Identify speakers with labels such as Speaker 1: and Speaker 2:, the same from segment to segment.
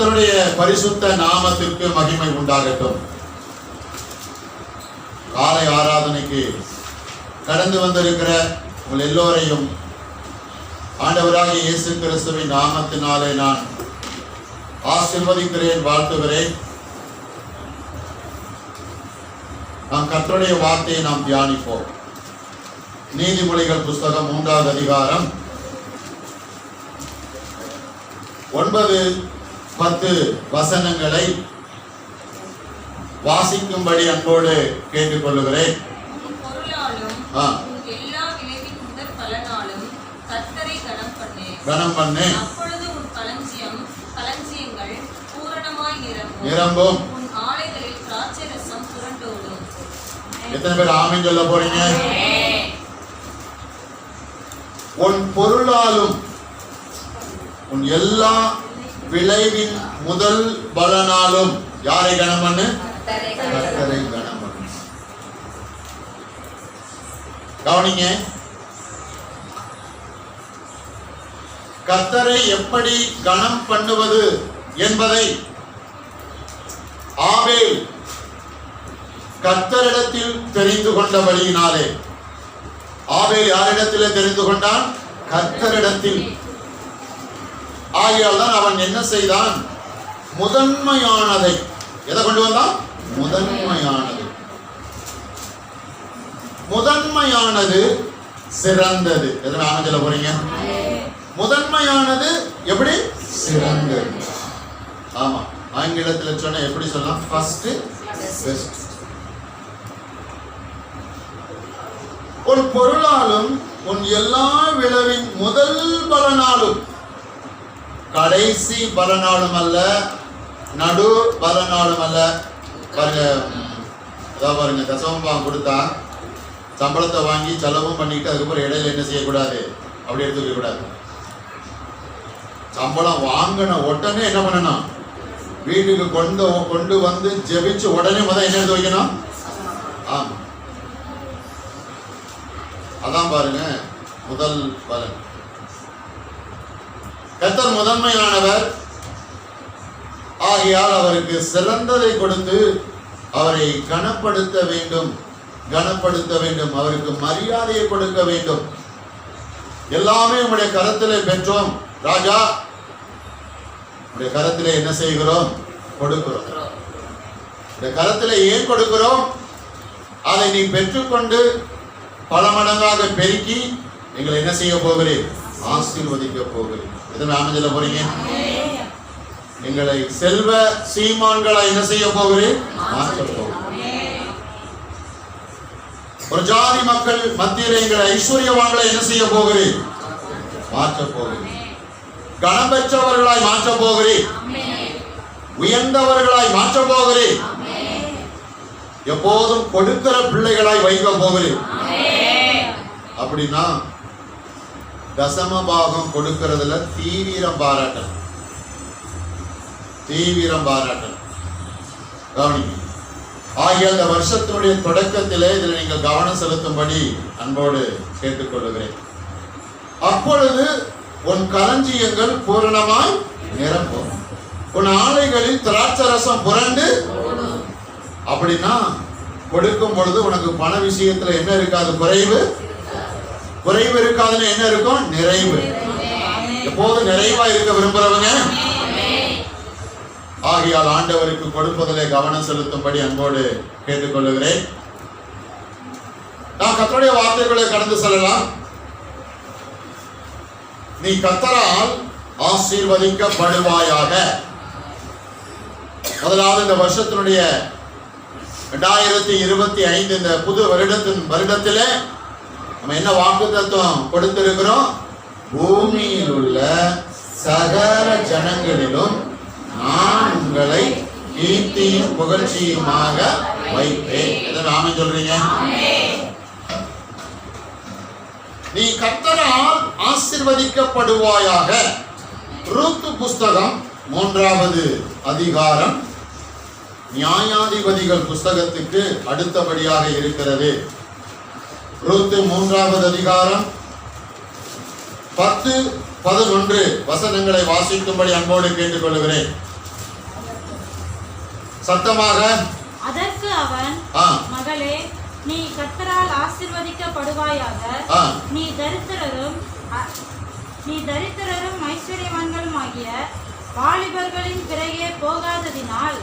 Speaker 1: கர்த்தருடைய பரிசுத்த நாமத்திற்கு மகிமை உண்டாகட்டும். காலை ஆராதனைக்கு கடந்து வந்திருக்கிற உங்கள் எல்லோரையும் ஆண்டவராகிய இயேசு கிறிஸ்துவின் நாமத்தினாலே நான் ஆசீர்வதிக்கிறேன், வாழ்த்துகிறேன். நாம் கர்த்தருடைய வார்த்தையை நாம் தியானிப்போம். நீதிமொழிகள் புஸ்தகம் 3வது அதிகாரம் 9-10 வசனங்களை வாசிக்கும்படி அன்போடு கேட்டுக்கொள்ளுகிறேன். கனம் பண்ணு,
Speaker 2: அப்பொழுது உன் களஞ்சியங்கள் பூரணமாய்
Speaker 1: நிரம்பும்,
Speaker 2: உன் ஆலைகளில் திராட்சைரசம் புரண்டோடும்.
Speaker 1: எத்தனை பேர் ஆமென் சொல்ல போறீங்க? உன் பொருளாலும் உன் எல்லா விளைவின் முதல் பலனாலும் யாரை கனம் பண்ணு? கர்த்தரை கனம் பண்ணு. கவனிங்க, கர்த்தரை எப்படி கனம் பண்ணுவது என்பதை ஆபேல் கர்த்தரிடத்தில் தெரிந்து கொண்டபடியினாலே, ஆபேல் யாரிடத்திலே தெரிந்து கொண்டான்? கர்த்தரிடத்தில். ஆகையால் தான் அவன் என்ன செய்தான்? முதன்மையானதை எதை கொண்டு வந்தான்? முதன்மையானது. முதன்மையானது சிறந்தது. எதனா சொல்ல போறீங்க? முதன்மையானது எப்படி சிறந்தது? ஆமா, ஆங்கிலத்தில் சொன்ன எப்படி சொல்லலாம்? First best. ஒரு பொருளாலும் உன் எல்லா விளைவின் முதல் பலனாலும், கடைசி பலனாலும் அல்ல, நடு பலனாலும் அல்ல. பாருங்க, அதான் பாருங்க, தசமபாகம் கொடுத்தா சம்பளத்தை வாங்கி செலவும் பண்ணிட்டு அதுக்கப்புறம் இடையில என்ன செய்யக்கூடாது? அப்படி எடுத்து வைக்க கூடாது. சம்பளம் வாங்கின உடனே என்ன பண்ணணும்? வீட்டுக்கு கொண்டு வந்து ஜெபிச்சு உடனே முதல் என்ன எடுத்து வைக்கணும்? ஆமா, அதான் பாருங்க முதல் பலன். கர்த்தர் முதன்மையானவர். ஆகையால் அவருக்கு சிறந்ததை கொடுத்து அவரை கனப்படுத்த வேண்டும், கனப்படுத்த வேண்டும், அவருக்கு மரியாதையை கொடுக்க வேண்டும். எல்லாமே உங்களுடைய கரத்திலே பெற்றோம் ராஜா, உங்களுடைய கரத்திலே என்ன செய்கிறோம்? கொடுக்கிறோம். இந்த கரத்திலே ஏன் கொடுக்கிறோம்? அதை நீ பெற்றுக்கொண்டு பல மடங்காக பெருக்கி எங்களை என்ன செய்ய போகிறேன்? ஆசீர்வதிக்க போகிறேன். எதுவும் ஆமென் சொல்ல போறீங்க? எங்களை செல்வ சீமான்களை என்ன செய்ய போகிறேன்? மாற்ற போகிறேன். ஒரு ஜாதி மக்கள் மத்தியில் எங்களை ஐஸ்வர்யவான்களை என்ன செய்ய போகிறேன்? மாற்ற போகிறேன். கனம் பெற்றவர்களாய் மாற்ற போகிறேன். உயர்ந்தவர்களாய் மாற்ற போகிறேன். எப்போதும் கொடுக்கிற பிள்ளைகளாய் வைக்க போகிறேன். அப்படின்னா தசம பாகம் கொடுக்கிறதுல தீவிரம் பாராட்டணும், தீவிரம் பாராட்டணும். கவனிங்க. ஆகிய அந்த வருஷத்தினுடைய தொடக்கத்திலே இதில் நீங்கள் கவனம் செலுத்தும்படி அன்போடு கேட்டுக்கொள்கிறேன். அப்பொழுது உன் களஞ்சியங்கள் பூரணமாய் நிரம்பும், உன் ஆலைகளில் திராட்சரசம் புரண்டு. அப்படின்னா கொடுக்கும் பொழுது உனக்கு பண விஷயத்துல என்ன இருக்காது? குறைவு. குறைவு இருக்காதுன்னு என்ன இருக்கும்? நிறைவு. எப்போது நிறைவா இருக்க விரும்புறவங்க. ஆகையால் ஆண்டவருக்கு கொடுப்பதிலே கவனம் செலுத்தும்படி அன்போடு கேட்டுக்கொள்ளுகிறேன். நான் கர்த்தருடைய வார்த்தைகளை கடந்து செல்லலாம். நீ கர்த்தரால் ஆசீர்வதிக்கப்படுவாயாக. முதலாவது இந்த வருஷத்தினுடைய 2025 இந்த புது வருடத்திலே நம்ம என்ன வாக்குத்தத்தம் கொடுத்திருக்கிறோம்? பூமியில் உள்ள சகல ஜனங்களிலும் நான் உங்களை கீர்த்தியும் புகழ்ச்சியுமாக வைப்பேன். எதை ஆமென் சொல்றீங்க? நீ கர்த்தரால் ஆசீர்வதிக்கப்படுவாயாக. ரூத் புஸ்தகம் 3வது அதிகாரம் நியாயாதிபதிகள் புஸ்தகத்துக்கு அடுத்தபடியாக இருக்கிறது. ரூத் 3வது அதிகாரம் 10-11 வசனங்களை வாசிக்கும்படி அன்போடு கேட்டுக்கொள்கிறேன். சத்தமாக.
Speaker 3: அதற்கு அவன்,
Speaker 1: ஆ,
Speaker 3: மகளே, நீ கர்த்தரால் ஆசீர்வதிக்கப்படுவாயாக.
Speaker 1: ஆ,
Speaker 3: நீ தரித்திரரும் ஐஸ்வர்யவான்களுமாகிய வாலிபர்களின் பிறகே போகாததினால்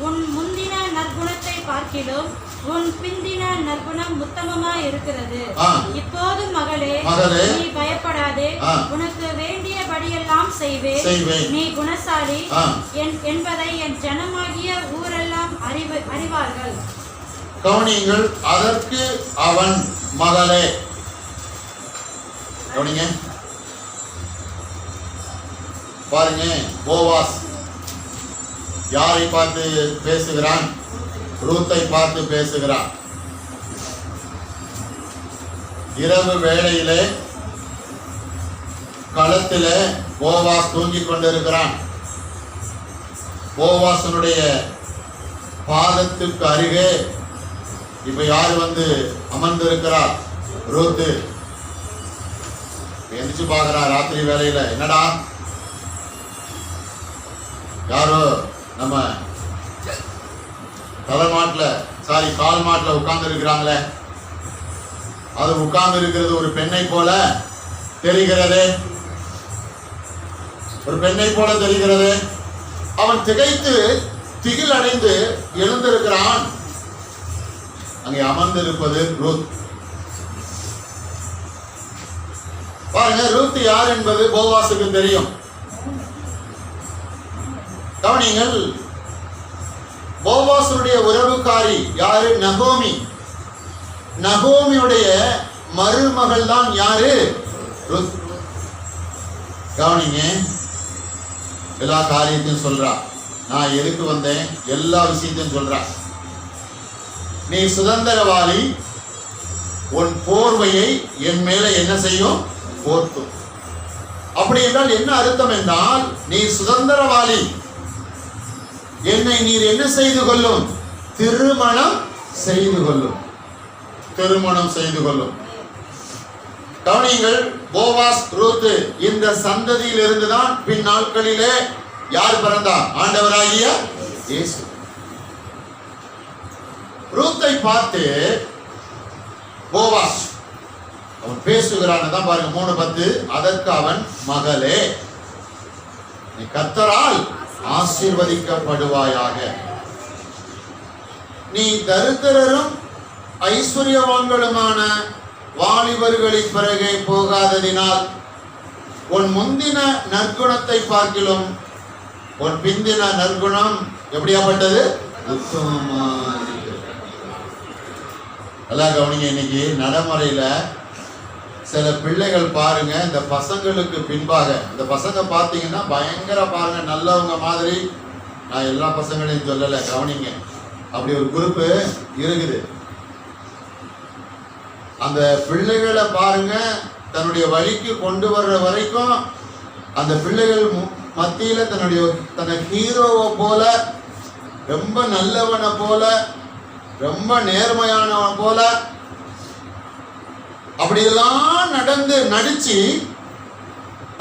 Speaker 3: உன் முந்தின நற்குணத்தை பார்க்கிலும் உன் பிந்தின நற்குணம் உத்தமமாய் இருக்கிறது.
Speaker 1: ஆ.
Speaker 3: இப்போது மகளே,
Speaker 1: மகளே,
Speaker 3: நீ பயப்படாதே.
Speaker 1: ஆ.
Speaker 3: உனக்கு வேண்டியபடியெல்லாம் செய்வேன்.
Speaker 1: செய்வேன்.
Speaker 3: நீ குணசாலி
Speaker 1: ஆ.
Speaker 3: என்பதை என் ஜனமாகிய ஊரெல்லாம் அறிவார்கள்.
Speaker 1: கவனியுங்கள். அதற்கு அவன், மகளே, கவனிங்க, பாருங்க, போவாஸ் யாரை பார்த்து பேசுகிறான்? ரூத்தை பார்த்து பேசுகிறான். இரவு வேளையிலே களத்திலே போவாஸ் தூங்கிக் கொண்டிருக்கிறான். போவாசனுடைய பாதத்துக்கு அருகே இப்ப யாரு வந்து அமர்ந்திருக்கிறார்? ரூத்து. எந்திரிச்சு பார்க்கிறா ராத்திரி வேலையில, என்னடா யாரோ நம்ம கால் மாட்டுல உட்கார்ந்து இருக்கிறாங்களே, அது உட்கார்ந்து இருக்கிறது ஒரு பெண்ணை போல தெரிகிறது. ஒரு பெண்ணை போல தெரிகிறது. அவன் திகைத்து திகில் அடைந்து எழுந்திருக்கிறான். அங்கே அமர்ந்திருப்பது ரூத். பாருங்க, ரூத் யார் என்பது போவாசுக்கு தெரியும். கவனிங்கள், போவாசுடைய உறவுக்காரி யாரு? நகோமி. நகோமியுடைய மருமகள் தான் யாரு? ரூத். கவனிங்க, எல்லா காரியத்தையும் சொல்றா. நான் எதுக்கு வந்தேன், எல்லா விஷயத்தையும் சொல்றா. நீ சுதந்திரவாளி, உன் போர்வையை என் மேல என்ன செய்யும்? போர்த்தும். அப்படி என்றால் என்ன அர்த்தம் என்றால், நீ சுதந்திரவாளி, என்னை நீர் என்ன செய்து கொள்ளும்? திருமணம் செய்து கொள்ளும். திருமணம் செய்து கொள்ளும். கவனியுங்கள், போவாஸ், ரூத்து இந்த சந்ததியில் இருந்துதான் பின் நாட்களிலே யார் பிறந்தார்? ஆண்டவராகிய இயேசு. ரூத்தை பார்த்து போவாஸ் அவன் பேசுகிறான் தான் பாருங்க, 3:10. அதற்கு அவன், மகளே, நீ கர்த்தரால் ஆசீர்வதிக்கப்படுவாயாக. நீ தரித்திரரும் ஐஸ்வர்யவான்களுமான வாலிபர்களின் பிறகே போகாததினால் உன் முந்தின நற்குணத்தை பார்க்கிலும் உன் பிந்தின நற்குணம் எப்படியாப்பட்டது? எல்லாம் கவனிங்க. இன்னைக்கு நடைமுறையில சில பிள்ளைகள் பாருங்க, இந்த பசங்களுக்கு பின்பாக, இந்த பசங்க பார்த்தீங்கன்னா பயங்கர பாருங்க நல்லவங்க மாதிரி. நான் எல்லா பசங்களையும் சொல்லலை, கவனிங்க. அப்படி ஒரு குரூப்பு இருக்குது. அந்த பிள்ளைகளை பாருங்க, தன்னுடைய வழிக்கு கொண்டு வர்ற வரைக்கும் அந்த பிள்ளைகள் மத்தியில தன்னை ஹீரோவை போல, ரொம்ப நல்லவனை போல, ரொம்ப நேர்மையானவன் போல அப்படியெல்லாம் நடிச்சு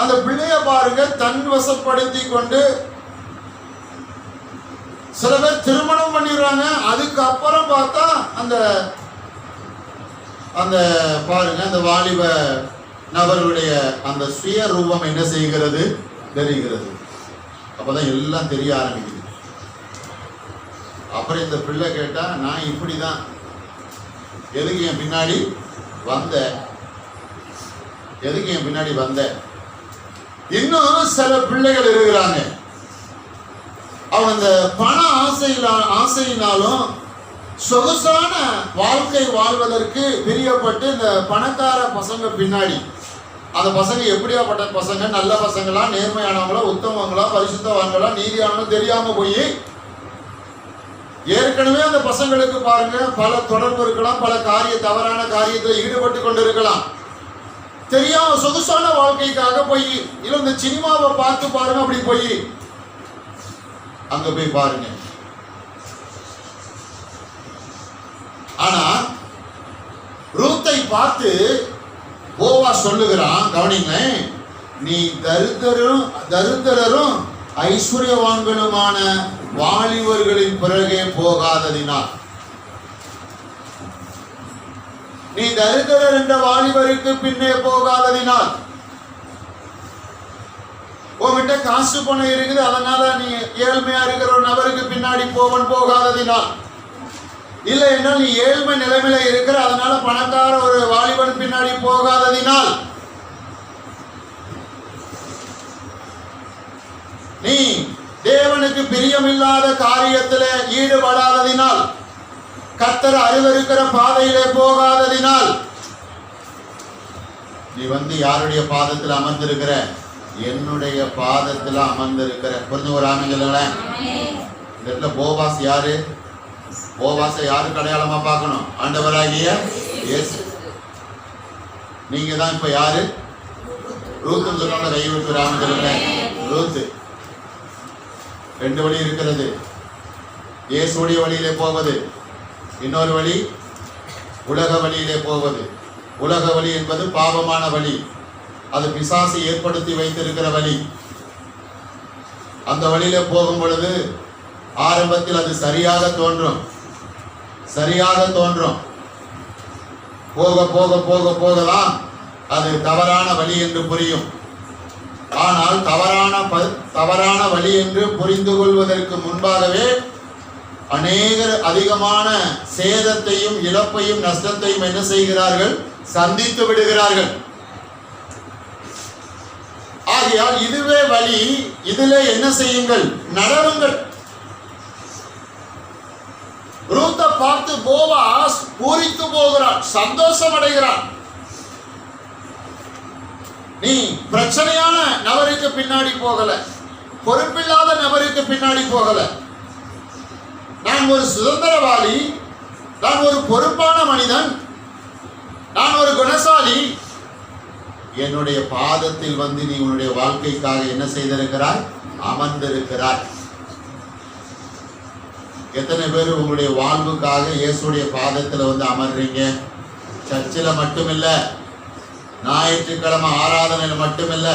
Speaker 1: அந்த பிள்ளைய பாருங்க தன் வசப்படுத்தி கொண்டு சில பேர் திருமணம் பண்ணிடுறாங்க. அதுக்கப்புறம் பார்த்தா அந்த அந்த பாருங்க அந்த வாலிப நபர்களுடைய அந்த சுய ரூபம் என்ன செய்கிறது? தெரிகிறது. அப்பதான் எல்லாம் தெரிய ஆரம்பிக்குது. அப்புறம் இந்த பிள்ளை கேட்டா, நான் இப்படிதான், எதுக்கு என் பின்னாடி வந்த? எதுக்கு என் பின்னாடி வந்த? இன்னும் சில பிள்ளைகள் இருக்கிறாங்க, அவங்க அந்த பண ஆசையினாலும் சொகுசான வாழ்க்கை வாழ்வதற்கு பிரியப்பட்டு இந்த பணக்கார பசங்க பின்னாடி, அந்த பசங்க எப்படியாப்பட்ட பசங்க, நல்ல பசங்களா, நேர்மையானவங்களா, உத்தமங்களா, பரிசுத்தவான்களா, நீதியானவங்க தெரியாம போய் ஏற்கனவே அந்த பசங்களுக்கு பாருங்க பல தொடர்பு இருக்கலாம், பல தவறான காரியத்தில் ஈடுபட்டு கொண்டிருக்கலாம். தெரியாம சொகுசான வாழ்க்கைக்காக போய், இல்ல இந்த சினிமாவை பார்த்து பாருங்க, அப்படி போய் அங்க போய் பாருங்க. ஆனா ரூத்தை பார்த்து போவாஸ் சொல்லுகிறான், கவனிங்க, நீ தரித்திரரும் ஐஸ்வர்யவான்களுமான வாலிபர்களின் பிறகே போகாததினால். நீ தரித்திரர் என்ற வாலிபருக்கு பின்னே போகாததினால், உன்கிட்ட காசு பணம் இருக்குது அதனால நீ ஏழ்மையா இருக்கிற ஒரு நபருக்கு பின்னாடி போகாததினால், இல்லை என்றால் நீ ஏழ்மை நிலைமையில இருக்கிற அதனால பணக்கார ஒரு வாலிபன் பின்னாடி போகாததினால், நீ தேவனுக்கு பிரியமில்லாத காரியத்திலே ஈடுபடாததினால், கர்த்தர் அருவருக்கிற பாதையிலே போகாததினால், நீ யாருடைய பாதத்தில் அமர்ந்திருக்கிற? என்னுடைய பாதத்தில் அமர்ந்திருக்கிற. புரிஞ்சு ஒரு ஆமென் சொல்லுங்களேன். இந்த இடத்துல போவாஸ் யாரு? போவாசை யாருக்கு அடையாளமா பார்க்கணும்? ஆண்டவராகிய இயேசு. நீங்க தான் இப்ப யாரு? ரூத்துன்னு சொன்ன கை விட்டு ஒரு ஆமென் சொல்லுங்களேன். ரூத்து. ரெண்டு வழி இருக்கிறது. இயேசுடைய வழியிலே போவது, இன்னொரு வழி உலக வழியிலே போவது. உலக வழி என்பது பாவமான வழி, அது பிசாசு ஏற்படுத்தி வைத்திருக்கிற வழி. அந்த வழியிலே போகும் பொழுது ஆரம்பத்தில் அது சரியாக தோன்றும். போக போக போக போகலாம் அது தவறான வழி என்று புரியும். ஆனால் தவறான வழி என்று புரிந்து கொள்வதற்கு முன்பாகவே அதிகமான சேதத்தையும் இழப்பையும் நஷ்டத்தையும் என்ன செய்கிறார்கள்? சந்தித்து விடுகிறார்கள். ஆகையால் இதுவே வழி, இதிலே என்ன செய்யுங்கள்? நடவுங்கள். ரூத்தை பார்த்து போவாஸ் பூரித்து போகிறான், சந்தோஷம் அடைகிறான். நீ பிரச்சனையான நபருக்கு பின்னாடி போகல, பொறுப்பில்லாத நபருக்கு பின்னாடி போகல. நான் ஒரு சுதந்திரவாளி, நான் ஒரு பொறுப்பான மனிதன், நான் ஒரு குணசாலி. என்னுடைய பாதத்தில் நீ உன்னுடைய வாழ்க்கைக்காக என்ன செய்திருக்கிறாய்? அமர்ந்திருக்கிறாய். எத்தனை பேர் உங்களுடைய வாழ்வுக்காக இயேசுடைய பாதத்தில் அமர்றீங்க? சர்ச்சில் மட்டுமில்ல, ஞாயிற்றுக்கிழமை ஆராதனையில் மட்டுமில்ல,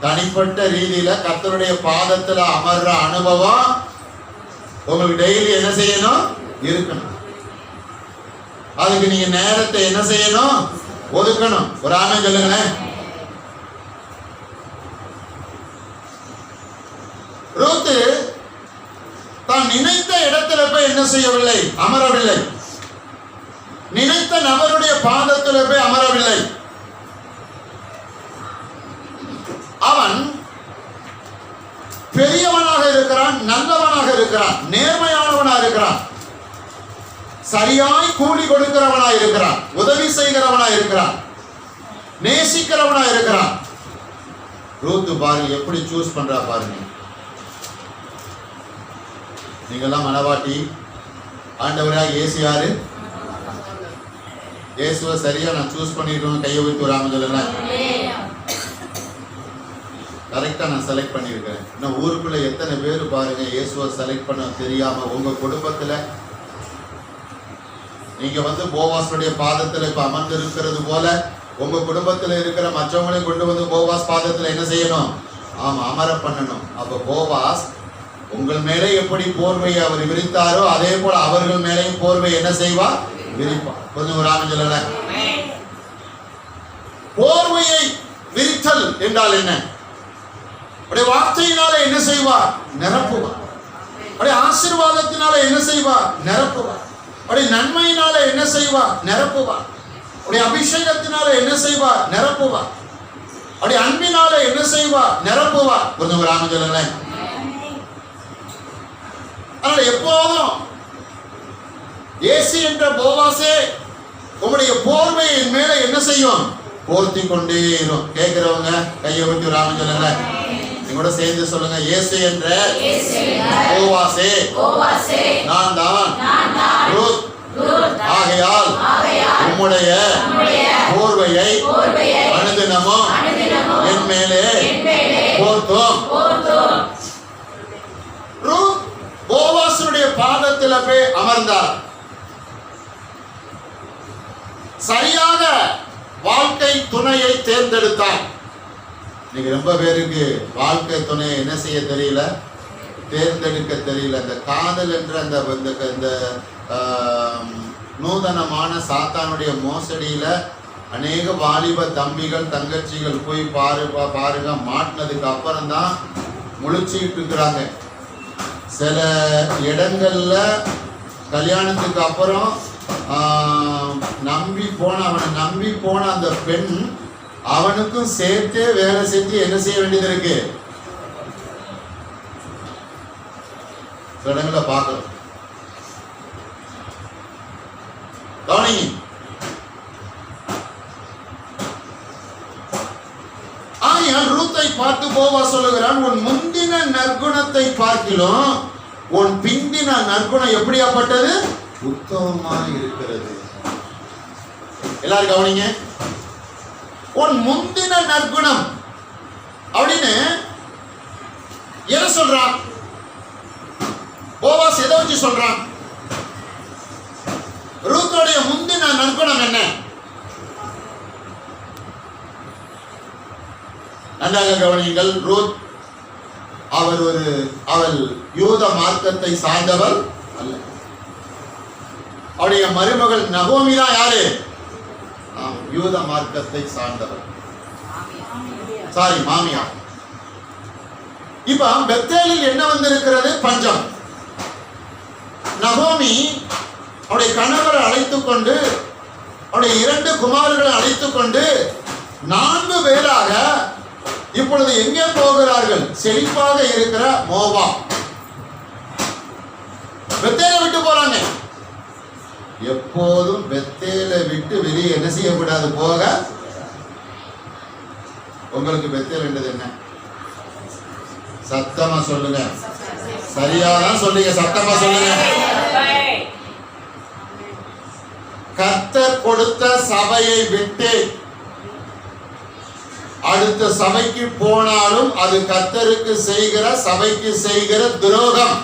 Speaker 1: தனிப்பட்ட ரீதியில கர்த்தருடைய பாதத்தில் அமர்ற அனுபவம் உங்களுக்கு டெய்லி என்ன செய்யணும்? இருக்கணும். அதுக்கு நீங்க நேரத்தை என்ன செய்யணும்? ஒதுக்கணும். ஒரு ஆமென் சொல்லுங்களேன். ரூத்து தான் நினைத்த இடத்துல போய் என்ன செய்யவில்லை? அமரவில்லை. நினைத்த நபருடைய பாதத்தில் போய் அமரவில்லை. அவன் பெரியவனாக இருக்கிறான், நல்லவனாக இருக்கிறான், நேர்மையானவனாக இருக்கிறான், சரியாய் கூலி கொடுக்கிறவனாய் இருக்கிறான், உதவி செய்கிறவனாய் இருக்கிறான், நேசிக்கிறவனாய் இருக்கிறான். ரூத்து பாருங்க எப்படி சூஸ் பண்றா பாருங்க. நீங்கெல்லாம் மனவாட்டி, ஆண்டவராக இயேசு யாரு? இயேசுவை சரியா நான் சூஸ் பண்ணிருக்கேன். கையை வைத்து வராம சொல்லுங்களேன். கரெக்டா நான் செலக்ட் பண்ணியிருக்கேன். இன்னும் ஊருக்குள்ள எத்தனை பேர் பாருங்க இயேசுவை செலக்ட் பண்ண தெரியாம உங்க குடும்பத்துல நீங்க போவாஸுடைய பாதத்துல இப்ப அமர்ந்து இருக்கிறது போல உங்க குடும்பத்துல இருக்கிற மற்றவங்களையும் கொண்டு போவாஸ் பாதத்துல என்ன செய்யணும்? ஆமா, அமர பண்ணணும். அப்ப போவாஸ் உங்கள் மேலே எப்படி போர்வையை அவர் விரித்தாரோ அதே போல அவர்கள் மேலேயும் போர்வை என்ன செய்வார்? விரிப்பார். கொஞ்சம் ஒரு ஆமென் சொல்லல. போர்வையை விரித்தல் என்றால் என்ன? அப்படியே வார்த்தையினால என்ன செய்வார்? நிரப்புவார். அப்படியே ஆசீர்வாதத்தினால என்ன செய்வார்? நிரப்புவார். அப்படியே நன்மையினால என்ன செய்வார்? நிரப்புவார். அப்படியே அபிஷேகத்தினால என்ன செய்வார்? நிரப்புவார். அப்படியே அன்பினால என்ன செய்வார்? நிரப்புவார். கொஞ்சம் ஒரு ஆமென் சொல்லுங்களேன். அதனால எப்போதும் இயேசு என்ற போவாசே உங்களுடைய போர்வையை மேல என்ன செய்யும்? போர்த்தி கொண்டே இருக்கும். கேட்கிறவங்க கையை விட்டு ஒரு ஆமென் சொல்லுங்க. கூட சேர்ந்து சொல்லுங்க. இயேசு என்ற போவாசே நான் தான் ரூத். ஆகையால் உம்முடைய போர்வையை அனுதினமும் என் மேலே போர்த்தும். ரூத் போவாசுடைய பாதத்தில் போய் அமர்ந்தார். சரியாக வாழ்க்கை துணையை தேர்ந்தெடுத்தார். இன்னைக்கு ரொம்ப பேருக்கு வாழ்க்கை துணையை என்ன செய்ய தெரியல, தேர்ந்தெடுக்க தெரியல. இந்த காதல் என்ற அந்த நூதனமான சாத்தானுடைய மோசடியில அநேக வாலிப தம்பிகள் தங்கச்சிகள் போய் பாருங்க மாட்டினதுக்கு அப்புறம் தான் முழிச்சுக்கிட்டு இருக்கிறாங்க. சில இடங்கள்ல கல்யாணத்துக்கு அப்புறம் அவனை நம்பி போன அந்த பெண் அவனுக்கும் சேர்த்தே வேலை செஞ்சு என்ன செய்ய வேண்டியது இருக்கு. சில இடங்களை பார்க்கிறோம். கவனிங்க. ரூத்தை பார்த்து போவா சொல்லுகிறான், உன் முந்தின நற்குணத்தை பார்க்கிலும் உன் பிந்தின நற்குணம் எப்படியாப்பட்டது? உத்தமமா இருக்கிறது. எல்லாரும் கவனிங்க. உன் முந்தின நற்குணம் அப்படின்னு எதை சொல்றான்? போவாஸ் எதை வச்சு சொல்றான்? ரூத்தோடைய முந்தின நற்குணம் என்ன? நன்றாக கவனியுங்கள். ரூத் அவள் யூத மார்க்கத்தை சார்ந்தவள் அல்ல. அவருடைய மருமகள் நகோமி தான் யாரு? யூத மார்க்கத்தை சார்ந்தவள். மாமியா. இப்ப பெத்தேலில் என்ன வந்திருக்கிறது? பஞ்சம். நகோமி அவருடைய கணவரை அழைத்துக் கொண்டு அவருடைய 2 குமாரர்களை அழைத்துக் கொண்டு 4 பேராக இப்பொழுது எங்கே போகிறார்கள்? செழிப்பாக இருக்கிற மோவாப். பெத்தேலை விட்டு போறாங்க. எப்போதும் பெத்தேலை விட்டு வெளியே என்ன செய்யக்கூடாது? போக. உங்களுக்கு பெத்தேல் என்றது என்ன? சத்தமா சொல்லுங்க. சரியாதான் சொல்லுங்க. சத்தமா சொல்லுங்க. கர்த்தர் கொடுத்த சபையை விட்டு அடுத்த சபைக்கு போனாலும் அது கர்த்தருக்கு செய்கிற, சபைக்கு செய்கிற துரோகம்.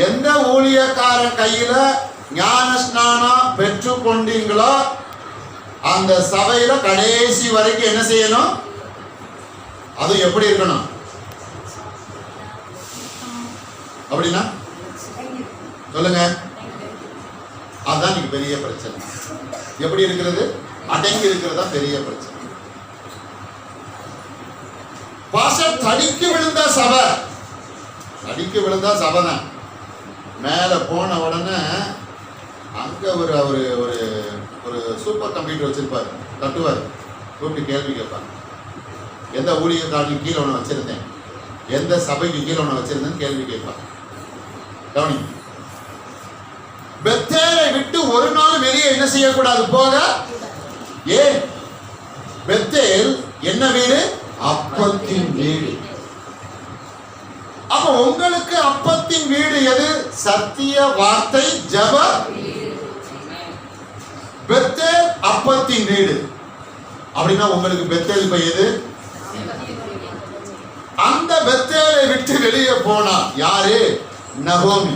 Speaker 1: எந்த ஊழியக்காரன் கையில ஞான ஸ்நானம் பெற்று கொண்டீங்களோ அந்த சபையில கடைசி வரைக்கும் என்ன செய்யணும்? அது எப்படி இருக்கணும்? அப்படின்னா சொல்லுங்க. அதுதான் நீங்க பெரிய பிரச்சனை. எப்படி இருக்கிறது? அடங்கி இருக்கிறதா பெரிய பிரச்சனை. பாஸ்டர் தடிக்கு விழுந்தா சபை, தடிக்கு விழுந்தா சபை தான். மேல போன உடனே அங்க அவரு ஒரு சூப்பர் கம்ப்யூட்டர் வச்சிருப்பாரு. தட்டுவார், கூப்பிட்டு கேள்வி கேட்பாங்க. எந்த ஊழியக்காரனுக்கு கீழே ஒன்று வச்சிருந்தேன், எந்த சபைக்கு கீழே ஒன்று வச்சிருந்தேன்னு கேள்வி கேட்பாங்க. கவனி. பெத்தேலை விட்டு ஒரு நாள் வெளியே என்ன செய்யக்கூடாது? போக. ஏன்? பெத்தேல் என்ன வீடு? அப்பத்தின் வீடு. அப்ப உங்களுக்கு அப்பத்தின் வீடு எது? சத்திய வார்த்தை ஜெப. பெத்தேல் அப்பத்தின் வீடு. அப்படின்னா உங்களுக்கு பெத்தேல் இப்ப எது? அந்த பெத்தேலை விட்டு வெளியே போனா யாரு? நகோமி.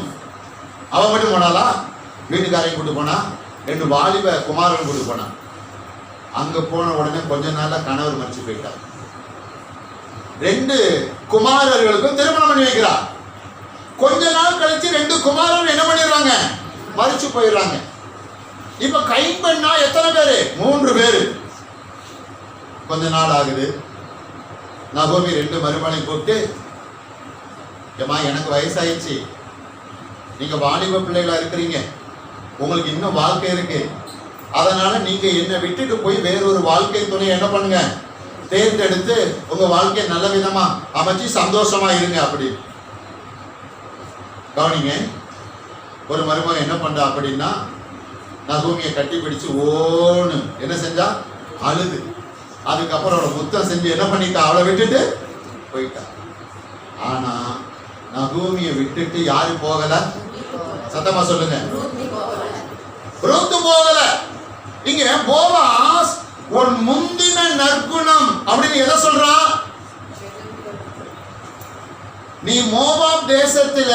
Speaker 1: அவ மட்டும் போனாலா? வீட்டுக்காரையும் கூட்டு போனா, 2 வாலிப குமாரன் கூட்டு போனா. அங்க போன உடனே கொஞ்ச நாள்ல கணவர் மறிச்சு போயிட்டார். 2 குமாரர்களுக்கும் திருமணம் பண்ணி வைக்கிறார். கொஞ்ச நாள் கழிச்சு 2 குமாரர்கள் என்ன பண்ணிடுறாங்க? மறிச்சு போயிடுறாங்க. இப்ப கைம்பெண்ணா எத்தனை பேரு? 3 பேரு. கொஞ்ச நாள் ஆகுது. நகோமி 2 மருமகளை கூப்பிட்டு, ஏமா எனக்கு வயசாயிடுச்சு, நீங்க வாலிப பிள்ளைகளா இருக்கிறீங்க, உங்களுக்கு இன்னும் வாழ்க்கை இருக்கு, அதனால நீங்க என்னை விட்டுட்டு போய் வேறொரு வாழ்க்கை துணை என்ன பண்ணுங்க? தேர்ந்தெடுத்து உங்க வாழ்க்கையை நல்ல விதமா அமைச்சு சந்தோஷமா இருங்க. அப்படி கவனிங்க. ஒரு மருமகன் என்ன பண்றா அப்படின்னா, நகோமியை கட்டி பிடிச்சு ஓன்னு என்ன செஞ்சா? அழுது. அதுக்கப்புறம் அவளை முத்தம் செஞ்சு என்ன பண்ணிட்டா? அவளை விட்டுட்டு போயிட்டா. ஆனா நகோமியை விட்டுட்டு யாரு போகல? சத்தமா சொல்லுங்க. ரூத் போகல. இங்க போவாஸ் உன் முந்தின நற்குணம் அப்படின்னு எதை சொல்றான்? நீ மோவாப் தேசத்துல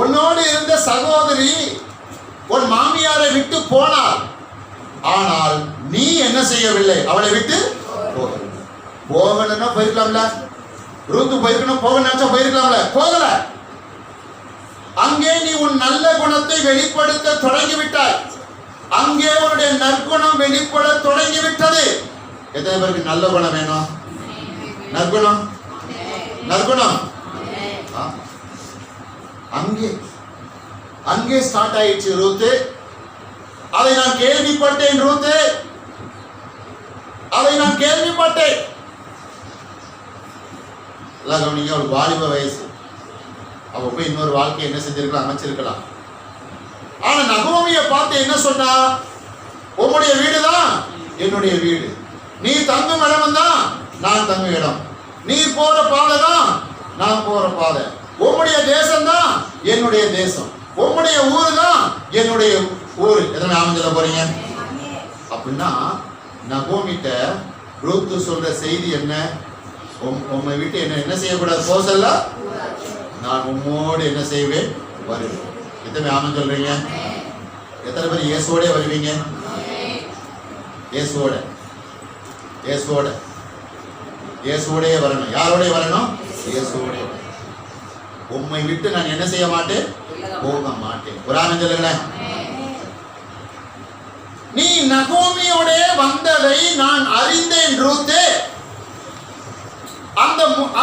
Speaker 1: உன்னோடு இருந்த சகோதரி உன் மாமியாரை விட்டு போனார். ஆனால் நீ என்ன செய்யவில்லை, அவளை விட்டு போகணும்னா போயிருக்கலாம்ல. ரூத்து போயிருக்கணும், போக நினைச்சா போயிருக்கலாம்ல, போகல. அங்கே நீ உன் நல்ல குணத்தை வெளிப்படுத்த தொடங்கிவிட்டாய். அங்கே உன்னுடைய நற்குணம் வெளிப்பட தொடங்கிவிட்டது. எத்தனை பேருக்கு நல்ல குணம் வேணும்? நற்குணம், நற்குணம் அங்கே அங்கே ஸ்டார்ட் ஆயிடுச்சு ரூத்து. அதை நான் கேள்விப்பட்டேன் ரூத்து, அதை நான் கேள்விப்பட்டேன். நீங்க ஒரு வாலிப வயசு, அவ போய் இன்னொரு வாழ்க்கை என்ன செஞ்சிருக்கலாம், அமைச்சிருக்கலாம். ஆனா நகோமியை பார்த்து என்ன சொன்னா, உன்னுடைய வீடுதான் என்னுடைய வீடு, நீ தங்கும் இடம் தான் நான் தங்கும் இடம், நீ போற பாதை தான் நான் போற பாதை, உன்னுடைய தேசம் தான் என்னுடைய தேசம், உன்னுடைய ஊரு தான் என்னுடைய ஊரு. எத்தனை அமைஞ்சல போறீங்க? அப்படின்னா நகோமிட்ட ரூத்து சொல்ற செய்தி என்ன? உம்மை விட்டு என்ன செய்யக்கூடாது, போசல்ல, நான் உம்மோடு என்ன செய்வேன், வருவேன். எத்தனை ஆமன் சொல்றீங்க? எத்தனை பேர் இயேசுவோட வருவீங்க? இயேசுவோட, இயேசுவோட, இயேசுவோடே வரணும். யாரோட வரணும்? இயேசுவோட. உம்மை விட்டு நான் என்ன செய்ய மாட்டேன், போக மாட்டேன். ஒரு ஆமன் சொல்லுங்களேன். நீ நகோமியோட வந்ததை நான் அறிந்தேன் ரூத்தே.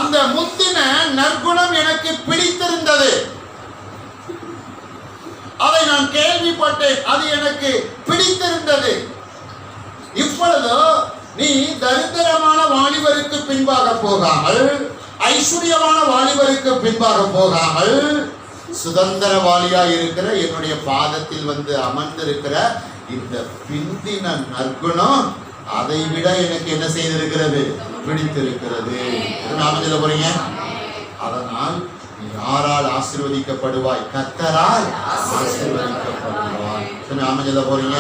Speaker 1: அந்த முந்தின நற்குணம் எனக்கு பிடித்திருந்தது, அதை நான் கேள்விப்பட்டேன், அது எனக்கு பிடித்திருந்தது. இப்பொழுது நீ தரித்திரமான வாலிபருக்கு பின்பாக போகாமல், ஐஸ்வர்யமான வாலிபருக்கு பின்பாக போகாமல், சுதந்திரவாளியா இருக்கிற என்னுடைய பாதத்தில் வந்து அமர்ந்திருக்கிற இந்த பிந்தின நற்குணம் அதை விட எனக்கு என்ன செய்திருக்கிறது, பிடித்திருக்கிறது. நாம சொல்ல போறீங்க. அதனால் நீ யாரால் ஆசீர்வதிக்கப்படுவாய்? கர்த்தரால் ஆசீர்வதிக்கப்படுவாய். நாம சொல்ல போறீங்க.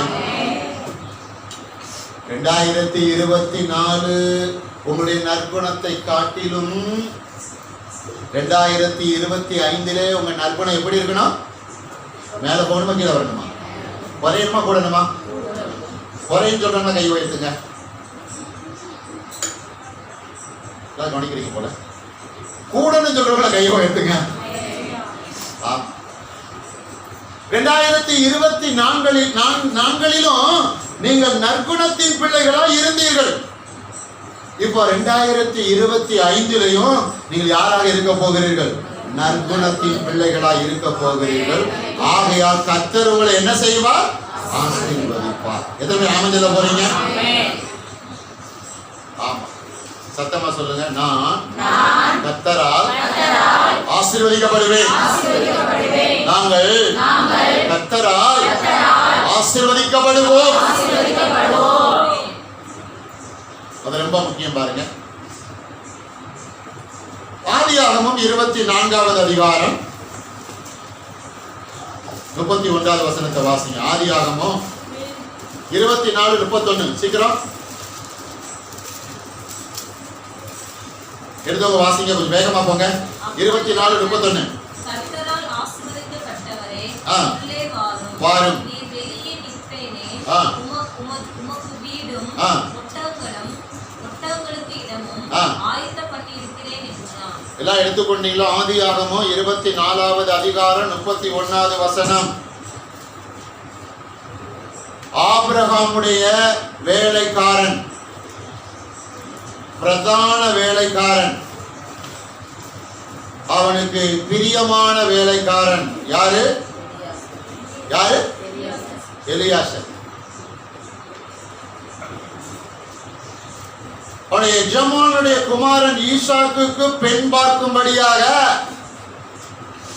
Speaker 1: 2024 உங்களுடைய நற்குணத்தை காட்டிலும் 2025 உங்க நற்குணம் எப்படி இருக்கணும்? மேல போகணுமா கீழே வரணுமா? குறையணுமா கூடணுமா? குறைன்னு சொல்றாங்க, கை உயர்த்துங்க. கவனிக்கிறீங்க போல. கூடன்னு சொல்றவங்கள கை உயர்த்துங்க. 2024 நீங்கள் நற்குணத்தின் பிள்ளைகளா இருந்தீர்கள். இப்போ 2025 நீங்கள் யாராக இருக்க போகிறீர்கள்? நற்குணத்தின் பிள்ளைகளா இருக்க போகிறீர்கள். ஆகையால் கர்த்தர் உங்களை என்ன செய்வார்? ஆசீர்வதிப்பார். எத்தனை ஆமென் சொல்ல போறீங்க? ஆமா, சத்தமா சொல்லுங்க. நான் கர்த்தரால் ஆசீர்வதிக்கப்படுவேன். நாங்கள் கர்த்தரால் ஆசீர்வதிக்கப்படுவோம். அது ரொம்ப முக்கியம். பாருங்க, ஆதியாகமம் 24வது அதிகாரம் 31வது வசனத்தை வாசிங்க. ஆதியாகமம் 24:31. சீக்கிரம் எடுத்தவங்க வாசிங்க, கொஞ்சம் வேகமா போங்க. 24:31.
Speaker 2: கர்த்தரால் ஆசீர்வதிக்கப்பட்டவரே, உள்ளே
Speaker 1: வாரும்.
Speaker 2: நீர் வெளியே நிற்பேனே, உமக்கு வீடும் ஒட்டகங்களுக்கு இடமும் ஆயத்தப்பட்டிருக்கிறேன் என்றான்.
Speaker 1: எல்லாம் எடுத்துக்கொண்டீங்களோ? ஆதியாகமம் 24வது அதிகாரம் 31வது வசனம். ஆபிரகாமுடைய வேலைக்காரன், பிரதான வேலைக்காரன், அவனுக்கு பிரியமான வேலைக்காரன் யாரு? யாரு? எலியாசர். அவனுடைய எஜமானுடைய குமாரன் ஈசாக்குக்கு பெண் பார்க்கும்படியாக